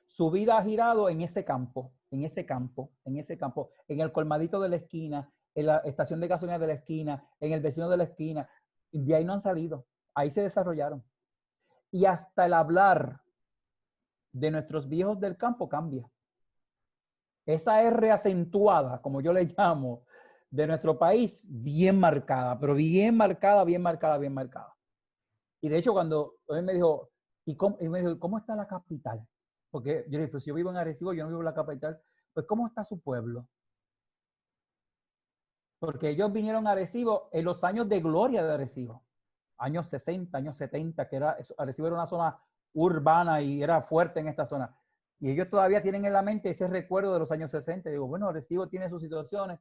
Su vida ha girado en ese campo, en ese campo, en ese campo, en el colmadito de la esquina, en la estación de gasolina de la esquina, en el vecino de la esquina. De ahí no han salido. Ahí se desarrollaron. Y hasta el hablar de nuestros viejos del campo cambia. Esa R acentuada, como yo le llamo, de nuestro país, bien marcada, pero bien marcada, bien marcada, bien marcada. Y de hecho, cuando él me dijo, y me dijo, ¿cómo está la capital? Porque yo le dije, pues yo vivo en Arecibo, yo no vivo en la capital. Pues, ¿cómo está su pueblo? Porque ellos vinieron a Arecibo en los años de gloria de Arecibo. Años 60, años 70, que era, Arecibo era una zona urbana y era fuerte en esta zona. Y ellos todavía tienen en la mente ese recuerdo de los años 60. Y digo, bueno, Arecibo tiene sus situaciones.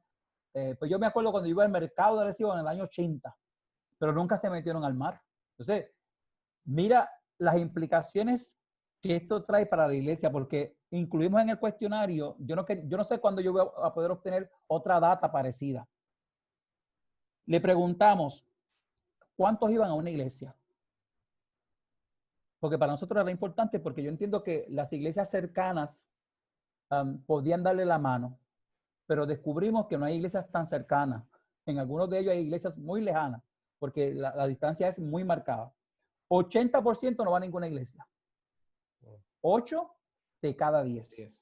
Pues yo me acuerdo cuando iba al mercado de Arecibo en el año 80, pero nunca se metieron al mar. Entonces, mira las implicaciones que esto trae para la iglesia, porque incluimos en el cuestionario, yo no sé cuándo yo voy a poder obtener otra data parecida. Le preguntamos, ¿cuántos iban a una iglesia? Porque para nosotros era importante, porque yo entiendo que las iglesias cercanas podían darle la mano, pero descubrimos que no hay iglesias tan cercanas. En algunos de ellos hay iglesias muy lejanas, porque la distancia es muy marcada. 80% no va a ninguna iglesia. 8 de cada 10.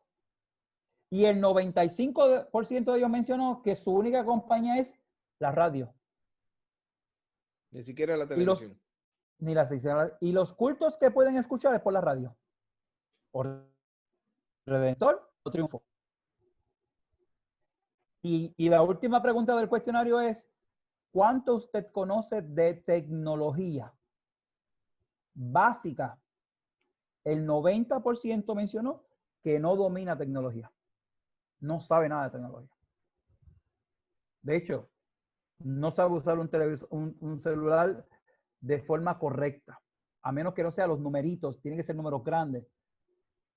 Y el 95% de ellos mencionó que su única compañía es la radio. Ni siquiera la televisión. Y los cultos que pueden escuchar es por la radio. O Redentor o Triunfo. Y la última pregunta del cuestionario es, ¿cuánto usted conoce de tecnología básica? El 90% mencionó que no domina tecnología. No sabe nada de tecnología. De hecho, no sabe usar un celular de forma correcta. A menos que no sea los numeritos, tienen que ser números grandes.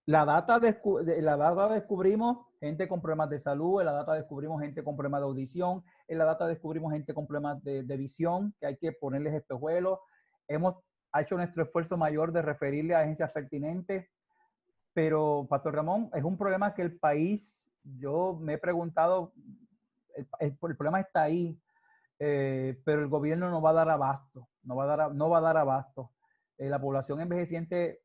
La data descubrimos gente con problemas de salud, en la data descubrimos gente con problemas de audición, en la data descubrimos gente con problemas de visión, que hay que ponerles espejuelos. Hemos hecho nuestro esfuerzo mayor de referirle a agencias pertinentes, pero, Pastor Ramón, es un problema que el país, yo me he preguntado, el problema está ahí, pero el gobierno no va a dar abasto, no va a dar abasto. La población envejeciente,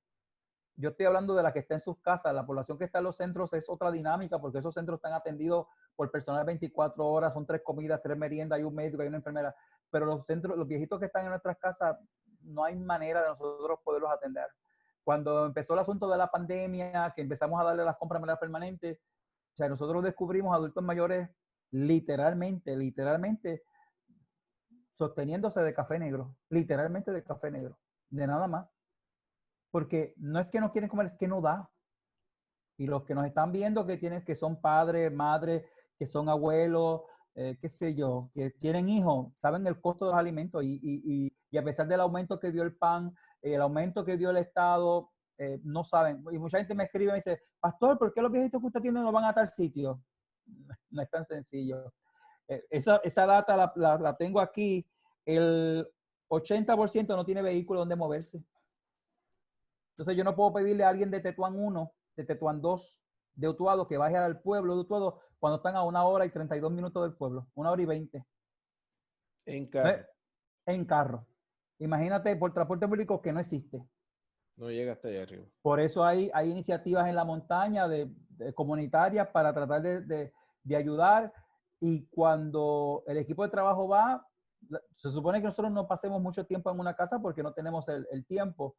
yo estoy hablando de la que está en sus casas, la población que está en los centros es otra dinámica, porque esos centros están atendidos por personal 24 horas, son 3 comidas, 3 meriendas, hay un médico, hay una enfermera, pero los viejitos que están en nuestras casas, no hay manera de nosotros poderlos atender. Cuando empezó el asunto de la pandemia, que empezamos a darle las compras de manera permanente, o sea, nosotros descubrimos adultos mayores literalmente, sosteniéndose de café negro, literalmente de café negro, de nada más. Porque no es que no quieren comer, es que no da. Y los que nos están viendo que son padres, madres, que son abuelos, qué sé yo, que tienen hijos, saben el costo de los alimentos y a pesar del aumento que dio el pan, el aumento que dio el Estado, no saben. Y mucha gente me escribe y me dice, pastor, ¿por qué los viejitos que usted tiene no van a tal sitio? No es tan sencillo. Esa data la tengo aquí. El 80% no tiene vehículo donde moverse. Entonces yo no puedo pedirle a alguien de Tetuán 1, de Tetuán 2, de Utuado, que baje al pueblo de Utuado cuando están a 1 hora y 32 minutos del pueblo, 1 hora y 20. En carro. En carro. Imagínate por transporte público que no existe. No llega hasta allá arriba. Por eso hay iniciativas en la montaña comunitarias para tratar de ayudar. Y cuando el equipo de trabajo va, se supone que nosotros no pasemos mucho tiempo en una casa porque no tenemos el tiempo,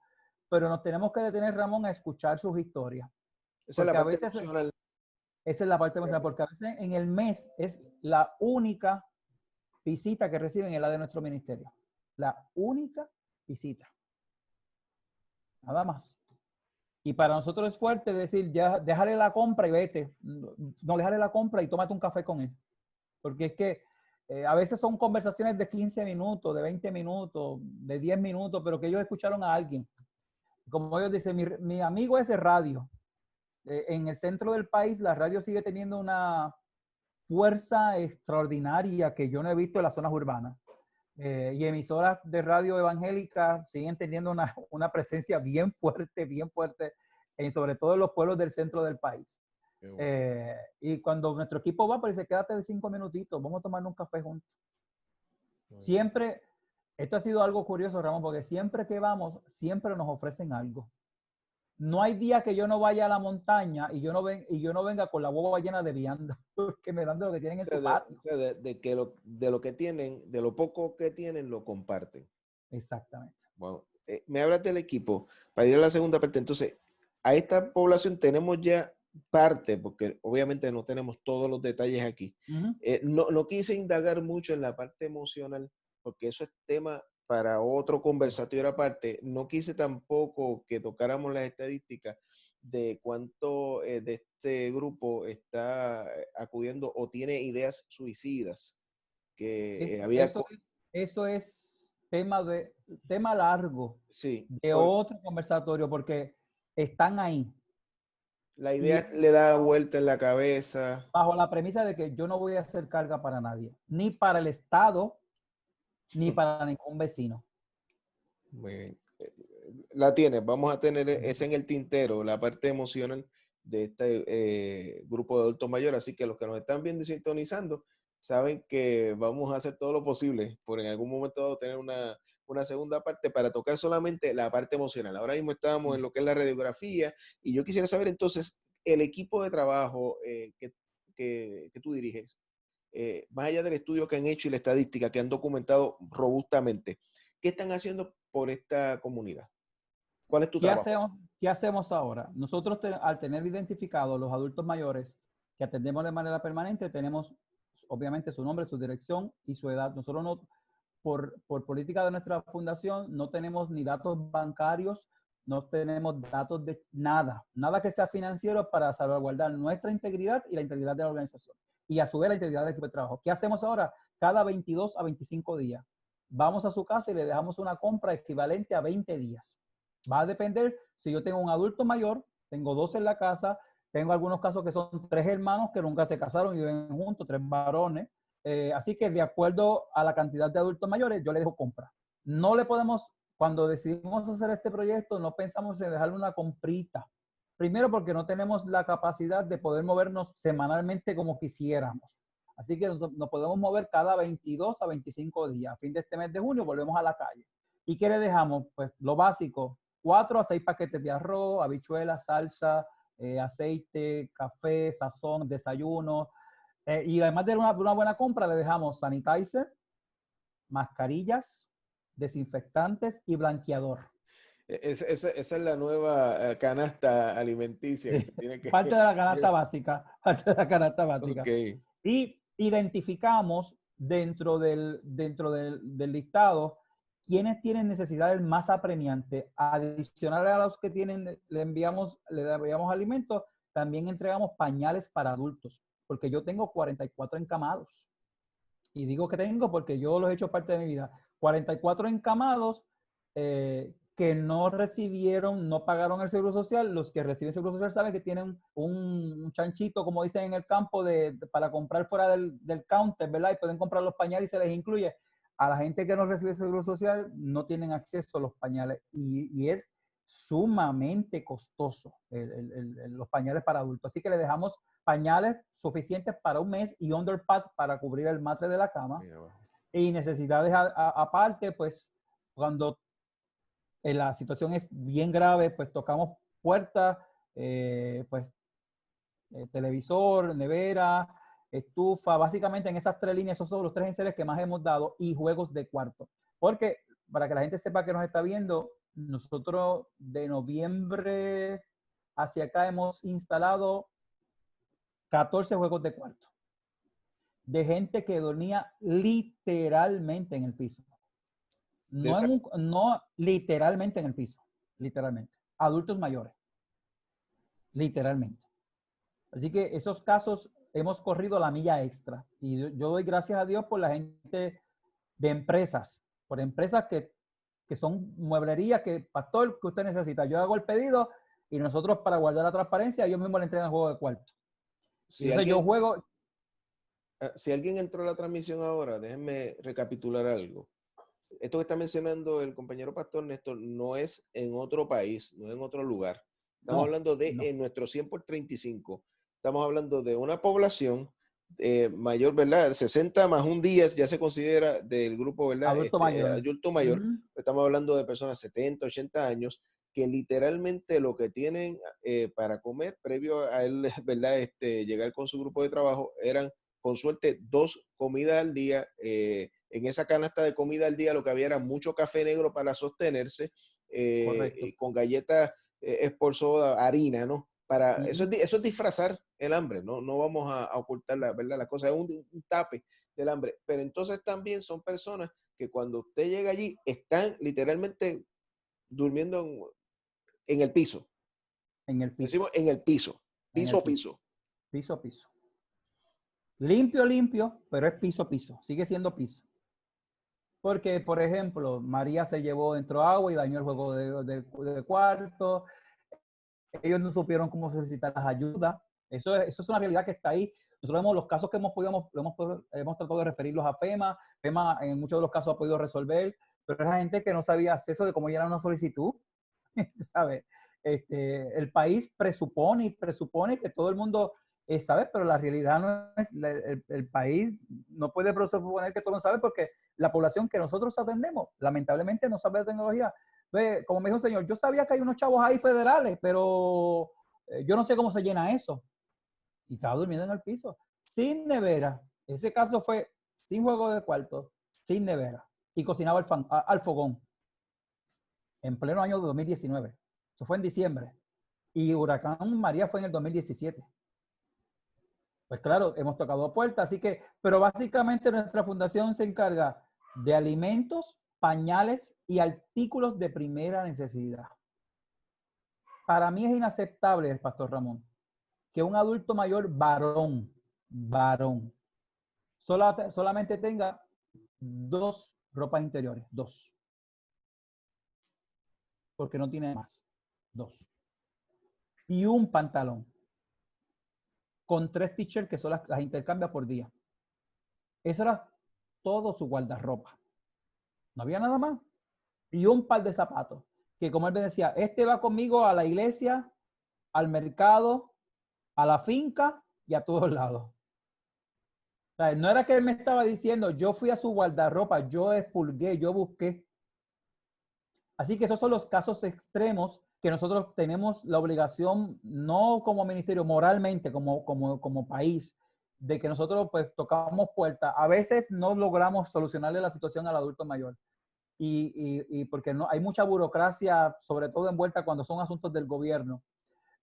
pero nos tenemos que detener, Ramón, a escuchar sus historias. Esa es la Porque a parte veces, emocional. esa es la parte emocional, porque a veces en el mes es la única visita que reciben en la de nuestro ministerio. La única visita. Nada más. Y para nosotros es fuerte decir, ya, déjale la compra y vete. No, déjale la compra y tómate un café con él. Porque es que a veces son conversaciones de 15 minutos, de 20 minutos, de 10 minutos, pero que ellos escucharon a alguien. Como ellos dicen, mi amigo es de radio. En el centro del país, la radio sigue teniendo una fuerza extraordinaria que yo no he visto en las zonas urbanas. Y emisoras de radio evangélica siguen teniendo una presencia bien fuerte, sobre todo en los pueblos del centro del país. Y cuando nuestro equipo va, pues dice, quédate de 5 minutitos, vamos a tomar un café juntos. Siempre, esto ha sido algo curioso, Ramón, porque siempre que vamos, siempre nos ofrecen algo. No hay día que yo no vaya a la montaña y yo no venga con la boba llena de vianda, porque me dan de lo que tienen en su patio. De lo que tienen, de lo poco que tienen, lo comparten. Exactamente. Bueno, me hablas del equipo. Para ir a la segunda parte, entonces, a esta población tenemos ya parte, porque obviamente no tenemos todos los detalles aquí. No quise indagar mucho en la parte emocional, porque eso es tema para otro conversatorio aparte. No quise tampoco que tocáramos las estadísticas de cuánto de este grupo está acudiendo o tiene ideas suicidas. Eso es tema largo Sí, de otro conversatorio, porque están ahí. La idea le da vuelta en la cabeza. Bajo la premisa de que yo no voy a hacer carga para nadie, ni para el Estado, ni para ningún vecino. Muy bien. La tienes, vamos a tener ese en el tintero, la parte emocional de este grupo de adultos mayores. Así que los que nos están viendo y sintonizando saben que vamos a hacer todo lo posible por en algún momento tener una segunda parte para tocar solamente la parte emocional. Ahora mismo estábamos en lo que es la radiografía y yo quisiera saber entonces el equipo de trabajo que tú diriges, más allá del estudio que han hecho y la estadística que han documentado robustamente, ¿qué están haciendo por esta comunidad? ¿Cuál es tu trabajo? ¿Qué hacemos ahora? Nosotros, al tener identificados los adultos mayores que atendemos de manera permanente, tenemos obviamente su nombre, su dirección y su edad. Nosotros no, por política de nuestra fundación, no tenemos ni datos bancarios, no tenemos datos de nada que sea financiero para salvaguardar nuestra integridad y la integridad de la organización. Y a su vez la integridad del equipo de trabajo. ¿Qué hacemos ahora? Cada 22 a 25 días. Vamos a su casa y le dejamos una compra equivalente a 20 días. Va a depender si yo tengo un adulto mayor, tengo 2 en la casa, tengo algunos casos que son 3 hermanos que nunca se casaron y viven juntos, 3 varones. Así que de acuerdo a la cantidad de adultos mayores, yo le dejo compra. No le podemos, cuando decidimos hacer este proyecto, no pensamos en dejarle una comprita. Primero porque no tenemos la capacidad de poder movernos semanalmente como quisiéramos. Así que nos podemos mover cada 22 a 25 días. A fin de este mes de junio volvemos a la calle. ¿Y qué le dejamos? Pues lo básico, 4 a 6 paquetes de arroz, habichuelas, salsa, aceite, café, sazón, desayuno. Y además de una buena compra, le dejamos sanitizer, mascarillas, desinfectantes y blanqueador. Esa es la nueva canasta alimenticia que se tiene que... Parte de la canasta básica. Parte de la canasta básica. Okay. Y identificamos dentro del listado quiénes tienen necesidades más apremiantes. Adicional a los que tienen, le enviamos alimentos, también entregamos pañales para adultos, porque yo tengo 44 encamados. Y digo que tengo porque yo los he hecho parte de mi vida. 44 encamados que no recibieron, no pagaron el seguro social. Los que reciben seguro social saben que tienen un chanchito, como dicen en el campo, para comprar fuera del counter, ¿verdad? Y pueden comprar los pañales y se les incluye. A la gente que no recibe seguro social no tienen acceso a los pañales y es sumamente costoso los pañales para adultos. Así que le dejamos pañales suficientes para un mes y underpad para cubrir el matre de la cama. Y necesidades aparte, pues cuando la situación es bien grave, pues tocamos puertas, televisor, nevera, estufa, básicamente en esas 3 líneas, esos son los 3 enseres que más hemos dado y juegos de cuarto. Porque, para que la gente sepa que nos está viendo, nosotros de noviembre hacia acá hemos instalado 14 juegos de cuarto de gente que dormía literalmente en el piso. No literalmente en el piso, literalmente. Adultos mayores, literalmente. Así que esos casos hemos corrido la milla extra. Y yo doy gracias a Dios por la gente de empresas, por empresas que son mueblerías, que, pastor, que usted necesita. Yo hago el pedido y nosotros, para guardar la transparencia, ellos mismos le entregan el juego de cuarto. Si Entonces alguien, yo juego. si alguien entró a la transmisión ahora, déjenme recapitular algo. Esto que está mencionando el compañero Pastor Néstor no es en otro país, no es en otro lugar. Estamos hablando de en nuestro 100 por 35. Estamos hablando de una población mayor, ¿verdad? 60 más un día ya se considera del grupo, ¿verdad? Adulto mayor. Adulto mayor. Estamos hablando de personas 70, 80 años que literalmente lo que tienen para comer previo a él, ¿verdad? Llegar con su grupo de trabajo eran con suerte 2 comidas al día. En esa canasta de comida al día lo que había era mucho café negro para sostenerse, con galletas Sport Soda, harina, ¿no? Eso es disfrazar el hambre, ¿no? No vamos a ocultar la verdad, la cosa es un tape del hambre. Pero entonces también son personas que cuando usted llega allí están literalmente durmiendo en el piso. En el piso. Decimos en el piso. Piso. Piso. Limpio, pero es piso. Sigue siendo piso. Porque, por ejemplo, María se llevó, entró agua y dañó el juego de cuarto. Ellos no supieron cómo solicitar las ayudas. Eso es una realidad que está ahí. Nosotros vemos los casos que hemos podido, hemos tratado de referirlos a FEMA. FEMA en muchos de los casos ha podido resolver, pero es la gente que no sabía acceso de cómo llenar una solicitud. ¿Sabes? El país presupone que todo el mundo sabe, pero la realidad no es, el país no puede presuponer que todo el mundo sabe porque la población que nosotros atendemos, lamentablemente no sabe de tecnología. Como me dijo el señor, yo sabía que hay unos chavos ahí federales, pero yo no sé cómo se llena eso. Y estaba durmiendo en el piso, sin nevera. Ese caso fue sin juego de cuarto, sin nevera. Y cocinaba al fogón. En pleno año de 2019. Eso fue en diciembre. Y Huracán María fue en el 2017. Pues claro, hemos tocado puertas, así que, pero básicamente nuestra fundación se encarga de alimentos, pañales y artículos de primera necesidad. Para mí es inaceptable, Pastor Ramón, que un adulto mayor varón, solamente tenga 2 ropas interiores, 2. Porque no tiene más, 2. Y un pantalón con 3 t-shirts que son las intercambia por día. Eso era todo su guardarropa. No había nada más. Y un par de zapatos, que como él me decía, este va conmigo a la iglesia, al mercado, a la finca y a todos lados. O sea, no era que él me estaba diciendo, yo fui a su guardarropa, yo expurgué, yo busqué. Así que esos son los casos extremos que nosotros tenemos la obligación, no como ministerio, moralmente, como país, de que nosotros pues tocamos puertas. A veces no logramos solucionarle la situación al adulto mayor. Y porque no, hay mucha burocracia, sobre todo envuelta cuando son asuntos del gobierno.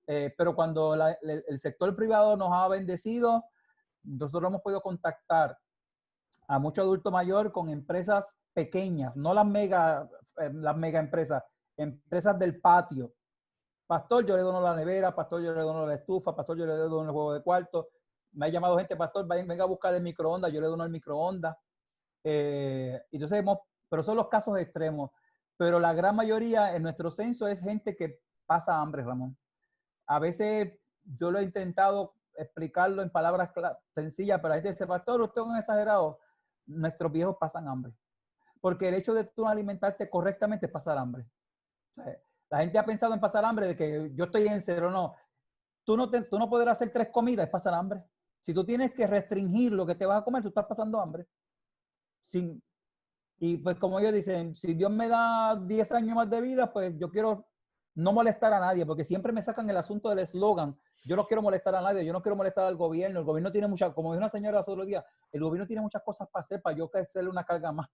Pero cuando el sector privado nos ha bendecido, nosotros hemos podido contactar a mucho adulto mayor con empresas pequeñas, no las mega empresas, empresas del patio. Pastor, yo le dono la nevera, pastor, yo le dono la estufa, pastor, yo le dono el juego de cuarto. me ha llamado gente, pastor, venga a buscar el microondas, yo le dono el microondas. Entonces, pero son los casos extremos. Pero la gran mayoría en nuestro censo es gente que pasa hambre, Ramón. A veces yo lo he intentado explicarlo en palabras sencillas, pero la gente dice, pastor, usted es un exagerado. Nuestros viejos pasan hambre. Porque el hecho de tú alimentarte correctamente es pasar hambre. O sea, la gente ha pensado en pasar hambre de que yo estoy en cero. No, tú no podrás hacer 3 comidas, es pasar hambre. Si tú tienes que restringir lo que te vas a comer, tú estás pasando hambre. Y pues como ellos dicen, si Dios me da 10 años más de vida, pues yo quiero no molestar a nadie, porque siempre me sacan el asunto del eslogan. Yo no quiero molestar a nadie, yo no quiero molestar al gobierno. El gobierno tiene muchas, como dijo una señora el otro día, el gobierno tiene muchas cosas para hacer, para yo hacerle una carga más.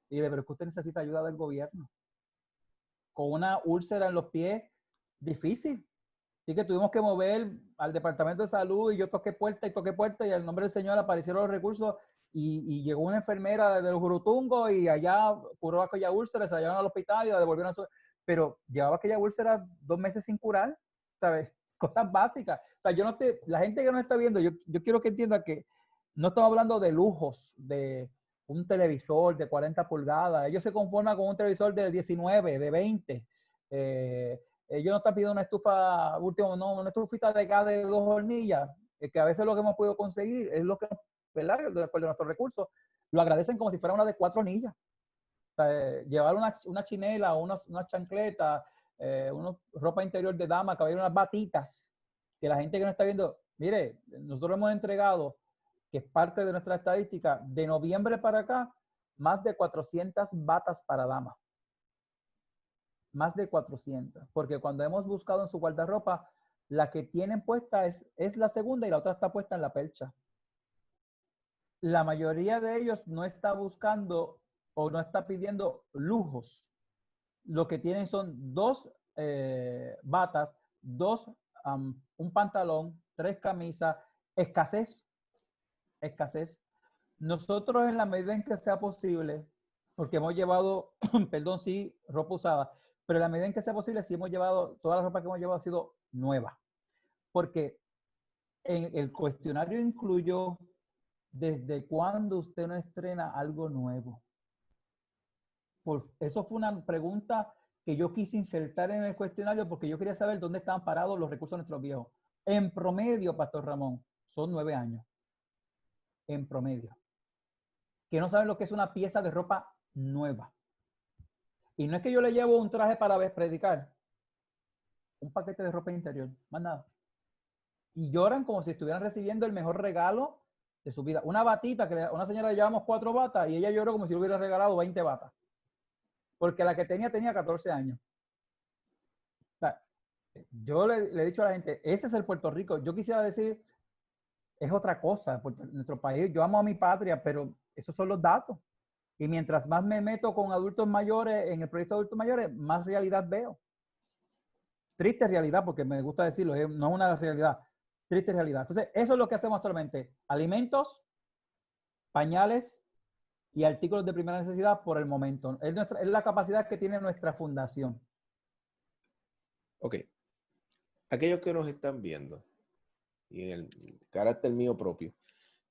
Y de verdad que usted necesita ayuda del gobierno. Con una úlcera en los pies, difícil. Así que tuvimos que mover al Departamento de Salud y yo toqué puerta y al nombre del Señor aparecieron los recursos y llegó una enfermera de los Jurutungos y allá curó aquella úlcera, se la llevaron al hospital y la devolvieron a su... Pero llevaba aquella úlcera 2 meses sin curar, ¿sabes? Cosas básicas. O sea, la gente que nos está viendo, yo quiero que entienda que no estamos hablando de lujos, de un televisor de 40 pulgadas. Ellos se conforman con un televisor de 19, de 20. Ellos no están pidiendo una estufa, una estufita de gas de 2 hornillas, que a veces lo que hemos podido conseguir es lo que, ¿verdad? De nuestros recursos, lo agradecen como si fuera una de 4 hornillas. O sea, llevar una chinela, unas chancletas, ropa interior de dama, cabello, unas batitas, que la gente que no está viendo, mire, nosotros hemos entregado, que es parte de nuestra estadística, de noviembre para acá, más de 400 batas para dama. Más de 400. Porque cuando hemos buscado en su guardarropa, la que tienen puesta es la segunda y la otra está puesta en la percha. La mayoría de ellos no está buscando o no está pidiendo lujos. Lo que tienen son 2 batas, un pantalón, 3 camisas, escasez. Nosotros en la medida en que sea posible, porque hemos llevado, perdón, sí, ropa usada, pero en la medida en que sea posible, sí hemos llevado, toda la ropa que hemos llevado ha sido nueva. Porque en el cuestionario incluyó desde cuándo usted no estrena algo nuevo. Eso fue una pregunta que yo quise insertar en el cuestionario porque yo quería saber dónde estaban parados los recursos de nuestros viejos. En promedio, Pastor Ramón, son 9 años. En promedio. Que no saben lo que es una pieza de ropa nueva. Y no es que yo le llevo un traje para predicar. Un paquete de ropa interior. Más nada. Y lloran como si estuvieran recibiendo el mejor regalo de su vida. Una batita, que una señora le llevamos 4 batas y ella lloró como si le hubiera regalado 20 batas. Porque la que tenía 14 años. O sea, yo le he dicho a la gente, ese es el Puerto Rico. Yo quisiera decir, es otra cosa. Nuestro país, yo amo a mi patria, pero esos son los datos. Y mientras más me meto con adultos mayores, en el proyecto de adultos mayores, más realidad veo. Triste realidad, porque me gusta decirlo, no es una realidad. Triste realidad. Entonces, eso es lo que hacemos actualmente. Alimentos, pañales y artículos de primera necesidad por el momento. Es la capacidad que tiene nuestra fundación. Ok. Aquellos que nos están viendo, y en el carácter mío propio,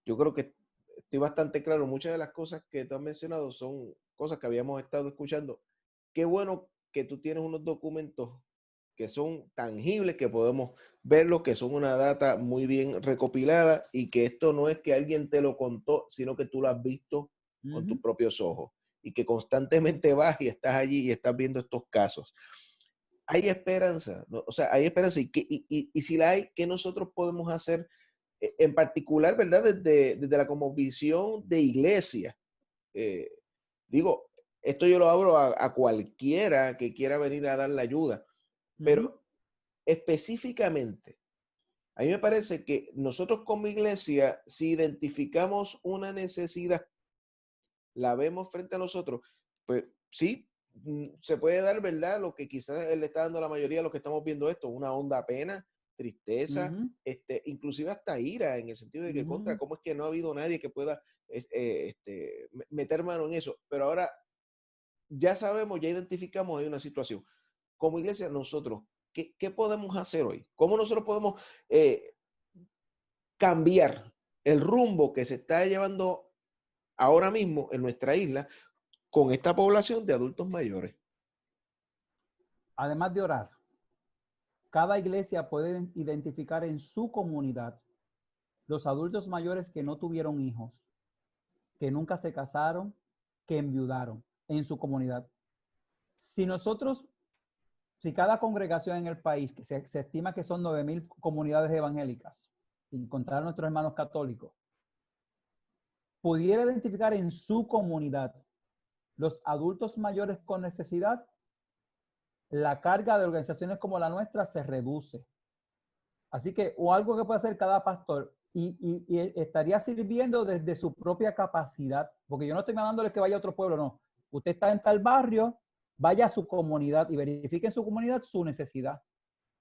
yo creo que estoy bastante claro. Muchas de las cosas que tú has mencionado son cosas que habíamos estado escuchando. Qué bueno que tú tienes unos documentos que son tangibles, que podemos verlos, que son una data muy bien recopilada y que esto no es que alguien te lo contó, sino que tú lo has visto con tus propios ojos y que constantemente vas y estás allí y estás viendo estos casos. Hay esperanza, ¿no? O sea, hay esperanza y si la hay, ¿qué nosotros podemos hacer en particular, verdad? Desde la como visión de iglesia. Digo, esto yo lo abro a cualquiera que quiera venir a dar la ayuda, pero específicamente, a mí me parece que nosotros como iglesia, si identificamos una necesidad, la vemos frente a nosotros, pues sí, se puede dar, ¿verdad? Lo que quizás él le está dando a la mayoría de los que estamos viendo esto, una honda pena, tristeza, inclusive hasta ira, en el sentido de que contra, ¿cómo es que no ha habido nadie que pueda meter mano en eso? Pero ahora ya sabemos, ya identificamos, hay una situación. Como iglesia, nosotros, ¿qué podemos hacer hoy? ¿Cómo nosotros podemos cambiar el rumbo que se está llevando ahora mismo en nuestra isla con esta población de adultos mayores. Además de orar, cada iglesia puede identificar en su comunidad los adultos mayores que no tuvieron hijos, que nunca se casaron, que enviudaron en su comunidad. Si cada congregación en el país, que se estima que son 9,000 comunidades evangélicas, sin contar a nuestros hermanos católicos, pudiera identificar en su comunidad los adultos mayores con necesidad, la carga de organizaciones como la nuestra se reduce. Así que, o algo que puede hacer cada pastor, y estaría sirviendo desde su propia capacidad, porque yo no estoy mandándole que vaya a otro pueblo, no. Usted está en tal barrio, vaya a su comunidad y verifique en su comunidad su necesidad.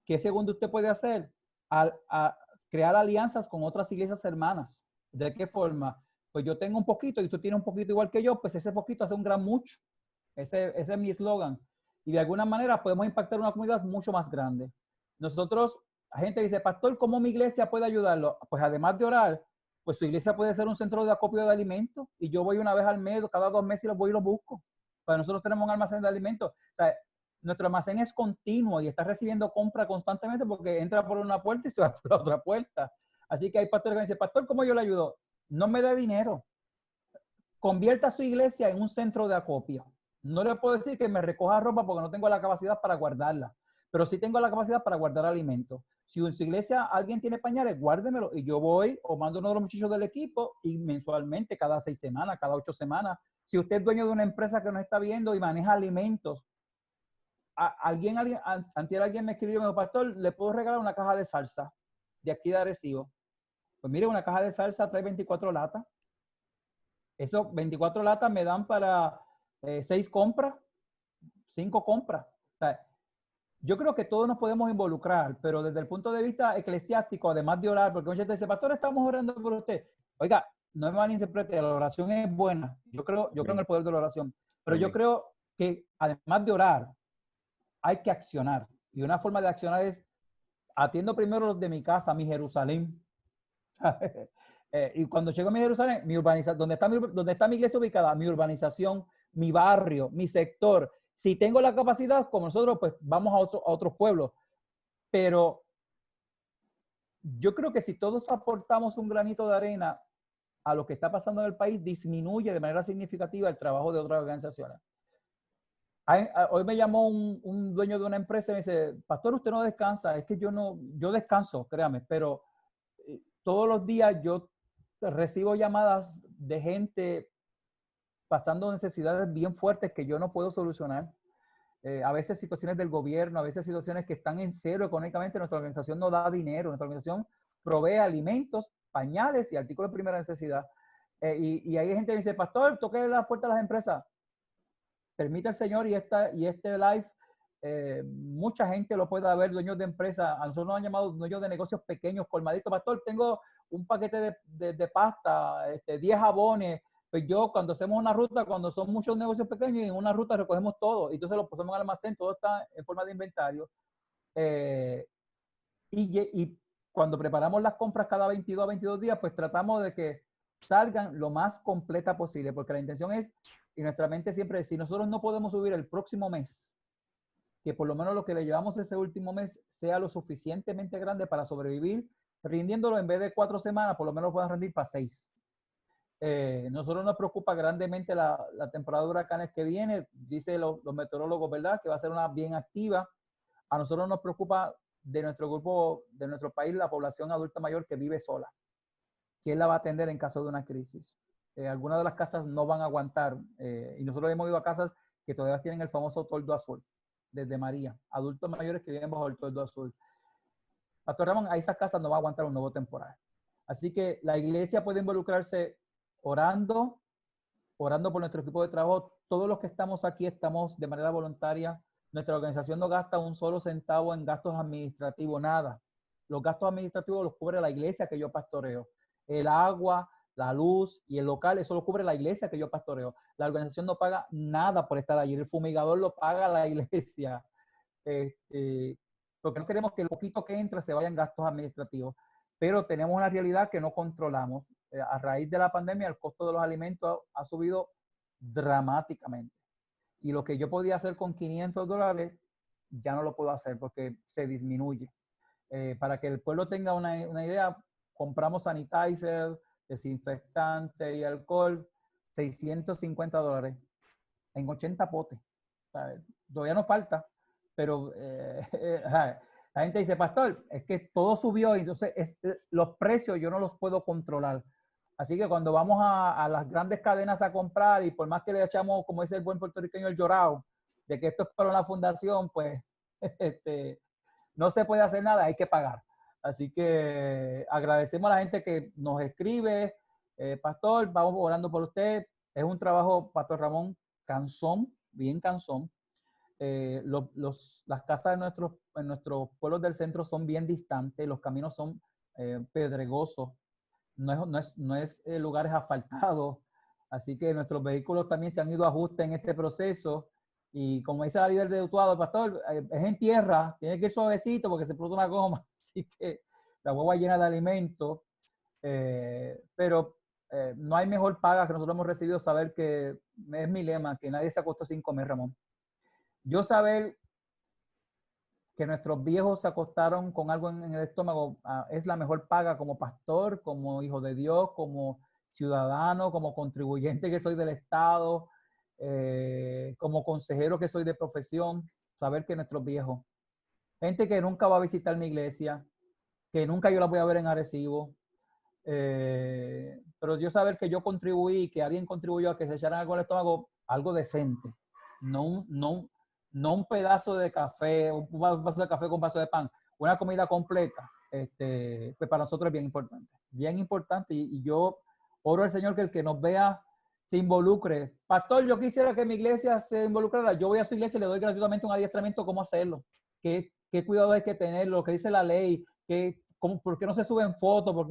¿Qué segundo usted puede hacer? A crear alianzas con otras iglesias hermanas. ¿De qué forma? Pues yo tengo un poquito y tú tienes un poquito igual que yo, pues ese poquito hace un gran mucho. Ese es mi eslogan. Y de alguna manera podemos impactar una comunidad mucho más grande. Nosotros, la gente dice, pastor, ¿cómo mi iglesia puede ayudarlo? Pues además de orar, pues su iglesia puede ser un centro de acopio de alimentos y yo voy una vez al mes, cada 2 meses y los voy y los busco. Pues nosotros tenemos un almacén de alimentos. O sea, nuestro almacén es continuo y está recibiendo compra constantemente porque entra por una puerta y se va por la otra puerta. Así que hay pastores que me dicen, pastor, ¿cómo yo le ayudo? No me dé dinero. Convierta su iglesia en un centro de acopio. No le puedo decir que me recoja ropa porque no tengo la capacidad para guardarla, pero sí tengo la capacidad para guardar alimentos. Si en su iglesia alguien tiene pañales, guárdemelo y yo voy o mando uno de los muchachos del equipo y mensualmente, cada 6 semanas, cada 8 semanas. Si usted es dueño de una empresa que nos está viendo y maneja alimentos, antier alguien me escribió, me dijo, pastor, ¿le puedo regalar una caja de salsa de aquí de Arecibo? Pues mire, una caja de salsa trae 24 latas. Esos 24 latas me dan para 6 compras, 5 compras. O sea, yo creo que todos nos podemos involucrar, pero desde el punto de vista eclesiástico, además de orar, porque muchas veces dice, pastor, estamos orando por usted. Oiga, no me malinterprete, la oración es buena. Yo creo en el poder de la oración. Pero yo creo que además de orar, hay que accionar. Y una forma de accionar es, atiendo primero los de mi casa, mi Jerusalén. Y cuando llego a mi Jerusalén, mi urbanización, donde está mi iglesia ubicada, mi urbanización, mi barrio, mi sector. Si tengo la capacidad, como nosotros, pues vamos a otros pueblos. Pero yo creo que si todos aportamos un granito de arena a lo que está pasando en el país, disminuye de manera significativa el trabajo de otras organizaciones. Hoy me llamó un dueño de una empresa y me dice, pastor, usted no descansa. Es que yo descanso, créame, pero todos los días yo recibo llamadas de gente pasando necesidades bien fuertes que yo no puedo solucionar. A veces situaciones del gobierno, a veces situaciones que están en cero económicamente. Nuestra organización no da dinero, nuestra organización provee alimentos, pañales y artículos de primera necesidad. Y hay gente que dice, pastor, toque la puerta a las empresas. Permite el Señor y este live, mucha gente lo puede ver, dueños de empresas. A nosotros nos han llamado dueños de negocios pequeños, colmaditos. Pastor, tengo un paquete de pasta, 10 jabones. Pues yo, cuando hacemos una ruta, cuando son muchos negocios pequeños, en una ruta recogemos todo. Entonces lo ponemos al almacén, todo está en forma de inventario. Y cuando preparamos las compras cada 22 a 22 días, pues tratamos de que salgan lo más completa posible, porque la intención es, y nuestra mente siempre es, si nosotros no podemos subir el próximo mes, que por lo menos lo que le llevamos ese último mes sea lo suficientemente grande para sobrevivir, rindiéndolo en vez de 4 semanas, por lo menos puedan rendir para 6. Nosotros nos preocupa grandemente la temporada de huracanes que viene, dice los meteorólogos, ¿verdad? Que va a ser una bien activa. A nosotros nos preocupa de nuestro grupo, de nuestro país, la población adulta mayor que vive sola. ¿Quién la va a atender en caso de una crisis? Algunas de las casas no van a aguantar. Y nosotros hemos ido a casas que todavía tienen el famoso toldo azul, desde María. Adultos mayores que viven bajo el toldo azul. Pastor Ramón, a esas casas no va a aguantar un nuevo temporal. Así que la iglesia puede involucrarse orando por nuestro equipo de trabajo. Todos los que estamos aquí estamos de manera voluntaria. Nuestra organización no gasta un solo centavo en gastos administrativos, nada. Los gastos administrativos los cubre la iglesia que yo pastoreo. El agua, la luz y el local, eso lo cubre la iglesia que yo pastoreo. La organización no paga nada por estar allí. El fumigador lo paga la iglesia. Porque no queremos que el poquito que entra se vaya en gastos administrativos. pero tenemos una realidad que no controlamos. A raíz de la pandemia, el costo de los alimentos ha subido dramáticamente. Y lo que yo podía hacer con $500, ya no lo puedo hacer porque se disminuye. Para que el pueblo tenga una idea, compramos sanitizer, desinfectante y alcohol, $650 en 80 potes. Todavía no falta, pero la gente dice, pastor, es que todo subió y entonces los precios yo no los puedo controlar. Así que cuando vamos a las grandes cadenas a comprar y por más que le echamos, como dice el buen puertorriqueño, el llorado, de que esto es para una fundación, pues no se puede hacer nada, hay que pagar. Así que agradecemos a la gente que nos escribe. Pastor, vamos orando por usted. Es un trabajo, Pastor Ramón, cansón, bien cansón. Las casas en nuestros pueblos del centro son bien distantes, los caminos son pedregosos, no es lugares asfaltados, así que nuestros vehículos también se han ido a ajuste en este proceso. Y como dice la líder de Utuado, pastor, es en tierra, tiene que ir suavecito porque se explota una goma, así que la hueva llena de alimentos, pero no hay mejor paga que nosotros hemos recibido saber que, es mi lema, que nadie se acostó sin comer, Ramón. Yo saber que nuestros viejos se acostaron con algo en el estómago es la mejor paga como pastor, como hijo de Dios, como ciudadano, como contribuyente que soy del Estado, como consejero que soy de profesión, saber que nuestros viejos, gente que nunca va a visitar mi iglesia, que nunca yo la voy a ver en Arecibo, pero yo saber que yo contribuí, que alguien contribuyó a que se echaran algo al estómago, algo decente, no un pedazo de café, un vaso de café con un vaso de pan, una comida completa, pues para nosotros es bien importante y yo oro al Señor que el que nos vea se involucre. Pastor, yo quisiera que mi iglesia se involucrara, yo voy a su iglesia y le doy gratuitamente un adiestramiento cómo hacerlo, qué cuidado hay que tener, lo que dice la ley, por qué no se suben fotos, por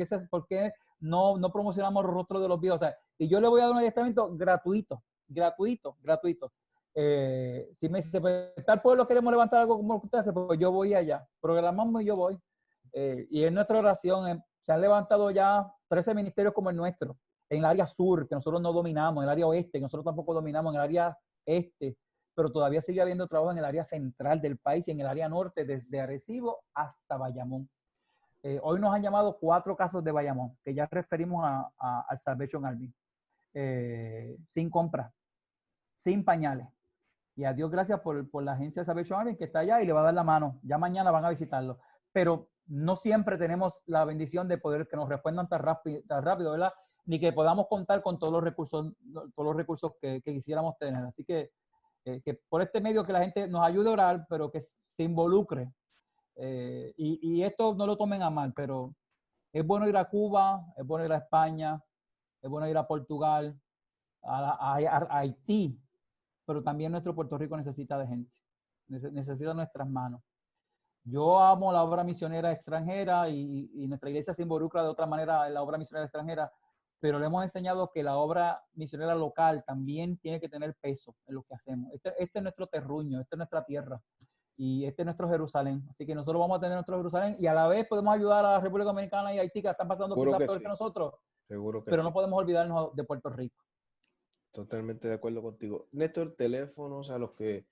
qué no promocionamos los rostros de los videos, o sea, y yo le voy a dar un adiestramiento gratuito. Si me dice, pues, tal pueblo queremos levantar algo como usted hace, pues yo voy allá, programamos y yo voy. Y en nuestra oración se han levantado ya 13 ministerios como el nuestro, en el área sur, que nosotros no dominamos, en el área oeste, que nosotros tampoco dominamos, en el área este, pero todavía sigue habiendo trabajo en el área central del país y en el área norte, desde Arecibo hasta Bayamón. Hoy nos han llamado 4 casos de Bayamón, que ya referimos al Salvation Army, sin compra, sin pañales. Y a Dios gracias por la agencia de Salvation Army que está allá y le va a dar la mano. Ya mañana van a visitarlo. Pero no siempre tenemos la bendición de poder que nos respondan tan rápido, ¿verdad? Ni que podamos contar con todos los recursos que quisiéramos tener. Así que por este medio que la gente nos ayude a orar, pero que se involucre. Y esto no lo tomen a mal, pero es bueno ir a Cuba, es bueno ir a España, es bueno ir a Portugal, a Haití, pero también nuestro Puerto Rico necesita de gente, necesita nuestras manos. Yo amo la obra misionera extranjera y nuestra iglesia se involucra de otra manera en la obra misionera extranjera, pero le hemos enseñado que la obra misionera local también tiene que tener peso en lo que hacemos. Este es nuestro terruño, esta es nuestra tierra y este es nuestro Jerusalén. Así que nosotros vamos a tener nuestro Jerusalén y a la vez podemos ayudar a la República Dominicana y Haití, que están pasando quizás peor que nosotros. Seguro que pero sí. no podemos olvidarnos de Puerto Rico. Totalmente de acuerdo contigo. Néstor, teléfonos a los que...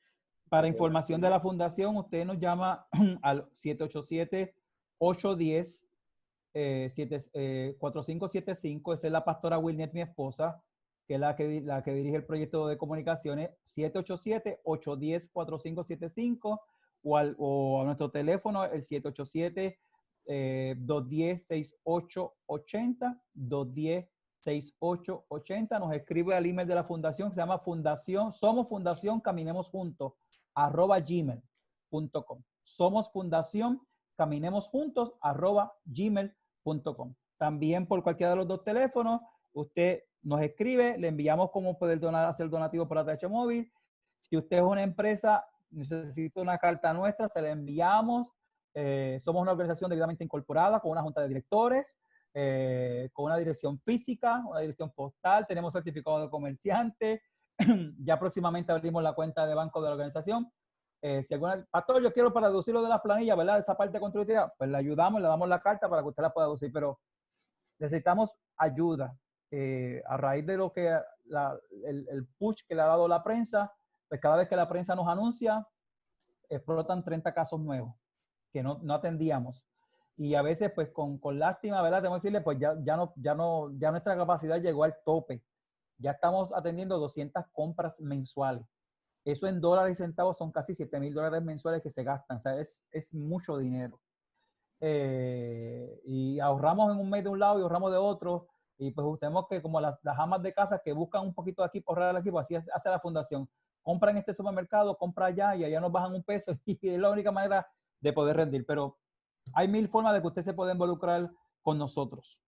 Para información de la fundación, usted nos llama al 787-810-4575. Esa es la pastora Wilnet, mi esposa, que es la que dirige el proyecto de comunicaciones. 787-810-4575 o a nuestro teléfono, el 787-210-6880, 210-6880. Nos escribe al email de la fundación que se llama Somos Fundación Caminemos Juntos @gmail.com. Somos Fundación Caminemos Juntos @gmail.com. También por cualquiera de los 2 teléfonos, usted nos escribe, le enviamos cómo poder hacer donativo por ATH Móvil. Si usted es una empresa, necesita una carta nuestra, se la enviamos. Somos una organización debidamente incorporada con una junta de directores, con una dirección física, una dirección postal, tenemos certificado de comerciante. Ya próximamente abrimos la cuenta de banco de la organización. Si alguna, pastor, yo quiero para deducir lo de las planillas, ¿verdad? Esa parte contributiva, pues le ayudamos, le damos la carta para que usted la pueda deducir, pero necesitamos ayuda. A raíz de lo que el push que le ha dado la prensa, pues cada vez que la prensa nos anuncia, explotan 30 casos nuevos que no atendíamos. Y a veces, pues con lástima, ¿verdad? Tenemos que decirle, pues ya nuestra capacidad llegó al tope. Ya estamos atendiendo 200 compras mensuales. Eso en dólares y centavos son casi $7,000 mensuales que se gastan. O sea, es mucho dinero. Y ahorramos en un mes de un lado y ahorramos de otro. Y pues tenemos que, como las amas de casa que buscan un poquito de aquí por ahorrar aquí, pues así hace la fundación. Compra en este supermercado, compra allá y allá nos bajan un peso y es la única manera de poder rendir. Pero hay 1000 formas de que usted se pueda involucrar con nosotros.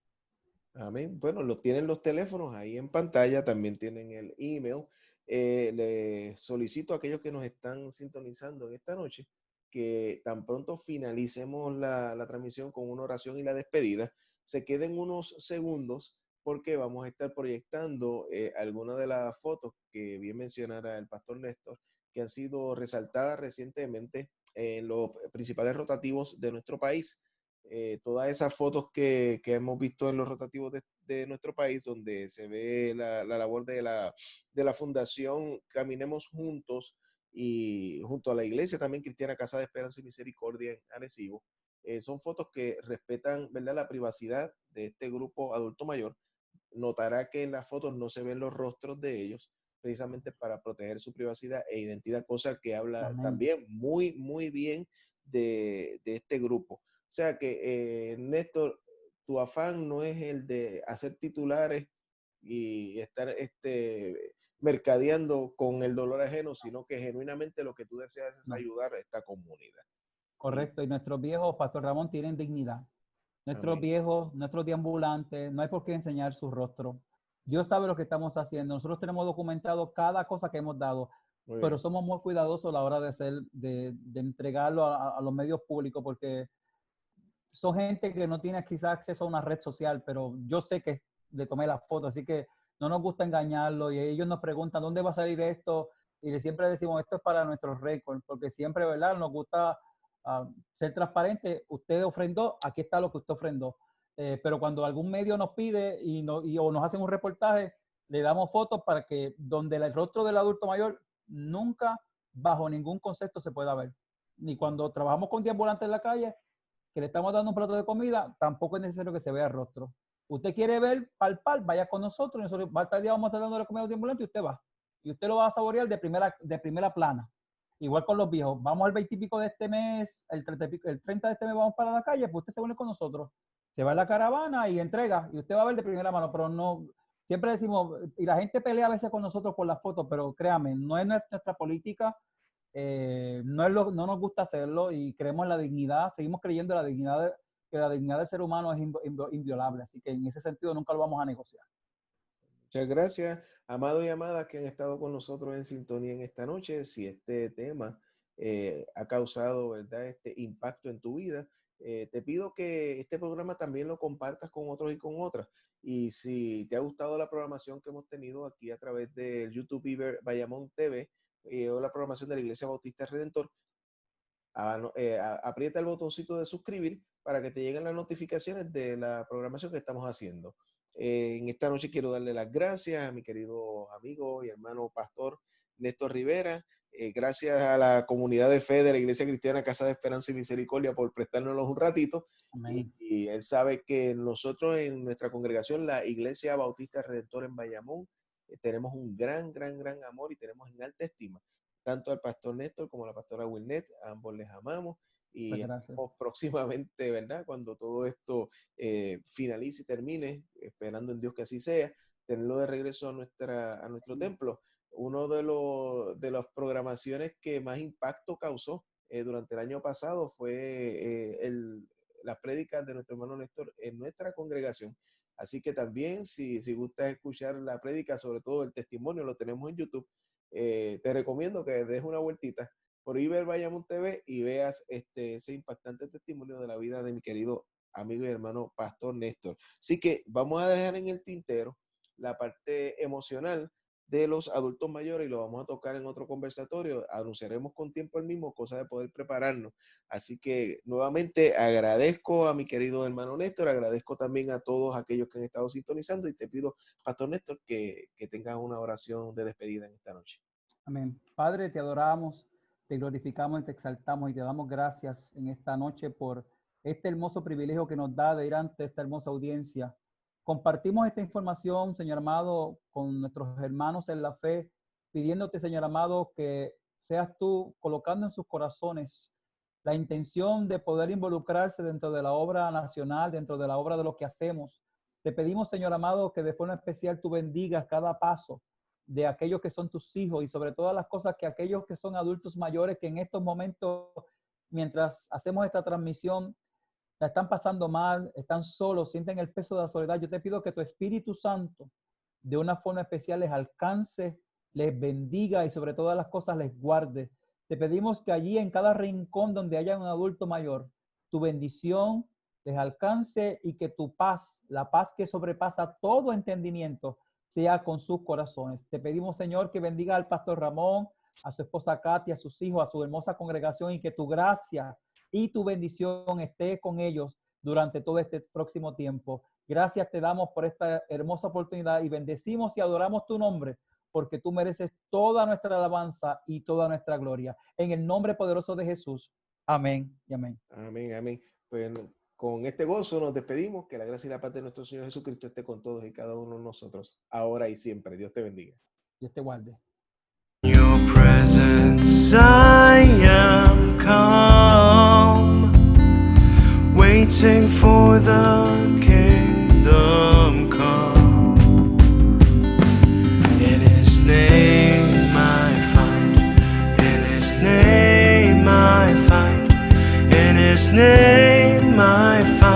Amén. Bueno, tienen los teléfonos ahí en pantalla, también tienen el email. Le solicito a aquellos que nos están sintonizando en esta noche que tan pronto finalicemos la transmisión con una oración y la despedida, se queden unos segundos porque vamos a estar proyectando algunas de las fotos que bien mencionara el pastor Néstor, que han sido resaltadas recientemente en los principales rotativos de nuestro país. Todas esas fotos que hemos visto en los rotativos de nuestro país, donde se ve la labor de la Fundación Caminemos Juntos y junto a la iglesia también cristiana Casa de Esperanza y Misericordia en Arecibo, son fotos que respetan, ¿verdad?, la privacidad de este grupo adulto mayor. Notará que en las fotos no se ven los rostros de ellos, precisamente para proteger su privacidad e identidad, cosa que habla Amén. también muy, muy bien de este grupo. O sea que, Néstor, tu afán no es el de hacer titulares y estar mercadeando con el dolor ajeno, sino que genuinamente lo que tú deseas es No, ayudar a esta comunidad. Y, correcto. Y nuestros viejos, Pastor Ramón, tienen dignidad. Nuestros amén. viejos, nuestros deambulantes, no hay por qué enseñar su rostro. Dios sabe lo que estamos haciendo. Nosotros tenemos documentado cada cosa que hemos dado, Muy pero bien. somos muy cuidadosos a la hora de entregarlo a los medios públicos porque son gente que no tiene quizás acceso a una red social, pero yo sé que le tomé la foto, así que no nos gusta engañarlo y ellos nos preguntan dónde va a salir esto y siempre decimos esto es para nuestros récords, porque siempre, ¿verdad? Nos gusta ser transparente. Usted ofrendó, aquí está lo que usted ofrendó. Pero cuando algún medio nos pide o nos hacen un reportaje, le damos fotos para que donde el rostro del adulto mayor nunca, bajo ningún concepto, se pueda ver. Ni cuando trabajamos con deambulantes en la calle, que le estamos dando un plato de comida, tampoco es necesario que se vea el rostro. Usted quiere ver, palpar, vaya con nosotros, nosotros tal día vamos a estar dando la comida a ambulante y usted va. Y usted lo va a saborear de primera plana. Igual con los viejos. Vamos al 20 y pico de este mes, el 30 de este mes vamos para la calle, pues usted se une con nosotros. Se va a la caravana y entrega, y usted va a ver de primera mano, pero no, siempre decimos, y la gente pelea a veces con nosotros por las fotos, pero créame, no es nuestra política, no nos gusta hacerlo y creemos en la dignidad, seguimos creyendo en que la dignidad del ser humano es inviolable, así que en ese sentido nunca lo vamos a negociar. Muchas gracias, amados y amadas que han estado con nosotros en sintonía en esta noche. Si este tema ha causado, ¿verdad?, este impacto en tu vida, te pido que este programa también lo compartas con otros y con otras. Y si te ha gustado la programación que hemos tenido aquí a través del YouTube y Bayamón TV o la programación de la Iglesia Bautista Redentor, aprieta el botoncito de suscribir para que te lleguen las notificaciones de la programación que estamos haciendo. En esta noche quiero darle las gracias a mi querido amigo y hermano pastor Néstor Rivera. Gracias a la comunidad de fe de la Iglesia Cristiana Casa de Esperanza y Misericordia por prestárnoslos un ratito. Y él sabe que nosotros en nuestra congregación, la Iglesia Bautista Redentor en Bayamón, tenemos un gran, gran, gran amor y tenemos en alta estima tanto al pastor Néstor como a la pastora Wilnet. A ambos les amamos y estamos próximamente, ¿verdad?, cuando todo esto finalice y termine, esperando en Dios que así sea, tenerlo de regreso a nuestro templo. Uno de las programaciones que más impacto causó durante el año pasado fue las prédicas de nuestro hermano Néstor en nuestra congregación. Así que también, si gustas escuchar la prédica, sobre todo el testimonio, lo tenemos en YouTube. Te recomiendo que des una vueltita por Iber Bayamón TV y veas ese impactante testimonio de la vida de mi querido amigo y hermano Pastor Néstor. Así que vamos a dejar en el tintero la parte emocional de los adultos mayores y lo vamos a tocar en otro conversatorio. Anunciaremos con tiempo el mismo, cosa de poder prepararnos. Así que nuevamente agradezco a mi querido hermano Néstor, agradezco también a todos aquellos que han estado sintonizando y te pido, Pastor Néstor, que tengas una oración de despedida en esta noche. Amén. Padre, te adoramos, te glorificamos y te exaltamos y te damos gracias en esta noche por este hermoso privilegio que nos da de ir ante esta hermosa audiencia. Compartimos esta información, Señor amado, con nuestros hermanos en la fe, pidiéndote, Señor amado, que seas tú colocando en sus corazones la intención de poder involucrarse dentro de la obra nacional, dentro de la obra de lo que hacemos. Te pedimos, Señor amado, que de forma especial tú bendigas cada paso de aquellos que son tus hijos y sobre todas las cosas que aquellos que son adultos mayores que en estos momentos, mientras hacemos esta transmisión, la están pasando mal, están solos, sienten el peso de la soledad. Yo te pido que tu Espíritu Santo de una forma especial les alcance, les bendiga y sobre todas las cosas les guarde. Te pedimos que allí en cada rincón donde haya un adulto mayor, tu bendición les alcance y que tu paz, la paz que sobrepasa todo entendimiento, sea con sus corazones. Te pedimos, Señor, que bendiga al pastor Ramón, a su esposa Katy, a sus hijos, a su hermosa congregación y que tu gracia y tu bendición esté con ellos durante todo este próximo tiempo. Gracias te damos por esta hermosa oportunidad y bendecimos y adoramos tu nombre porque tú mereces toda nuestra alabanza y toda nuestra gloria. En el nombre poderoso de Jesús. Amén y amén. Amén, amén. Pues con este gozo nos despedimos. Que la gracia y la paz de nuestro Señor Jesucristo esté con todos y cada uno de nosotros, ahora y siempre. Dios te bendiga. Dios te guarde. your presence I am calm, waiting for the kingdom come. In His name I find, in His name I find, in His name I find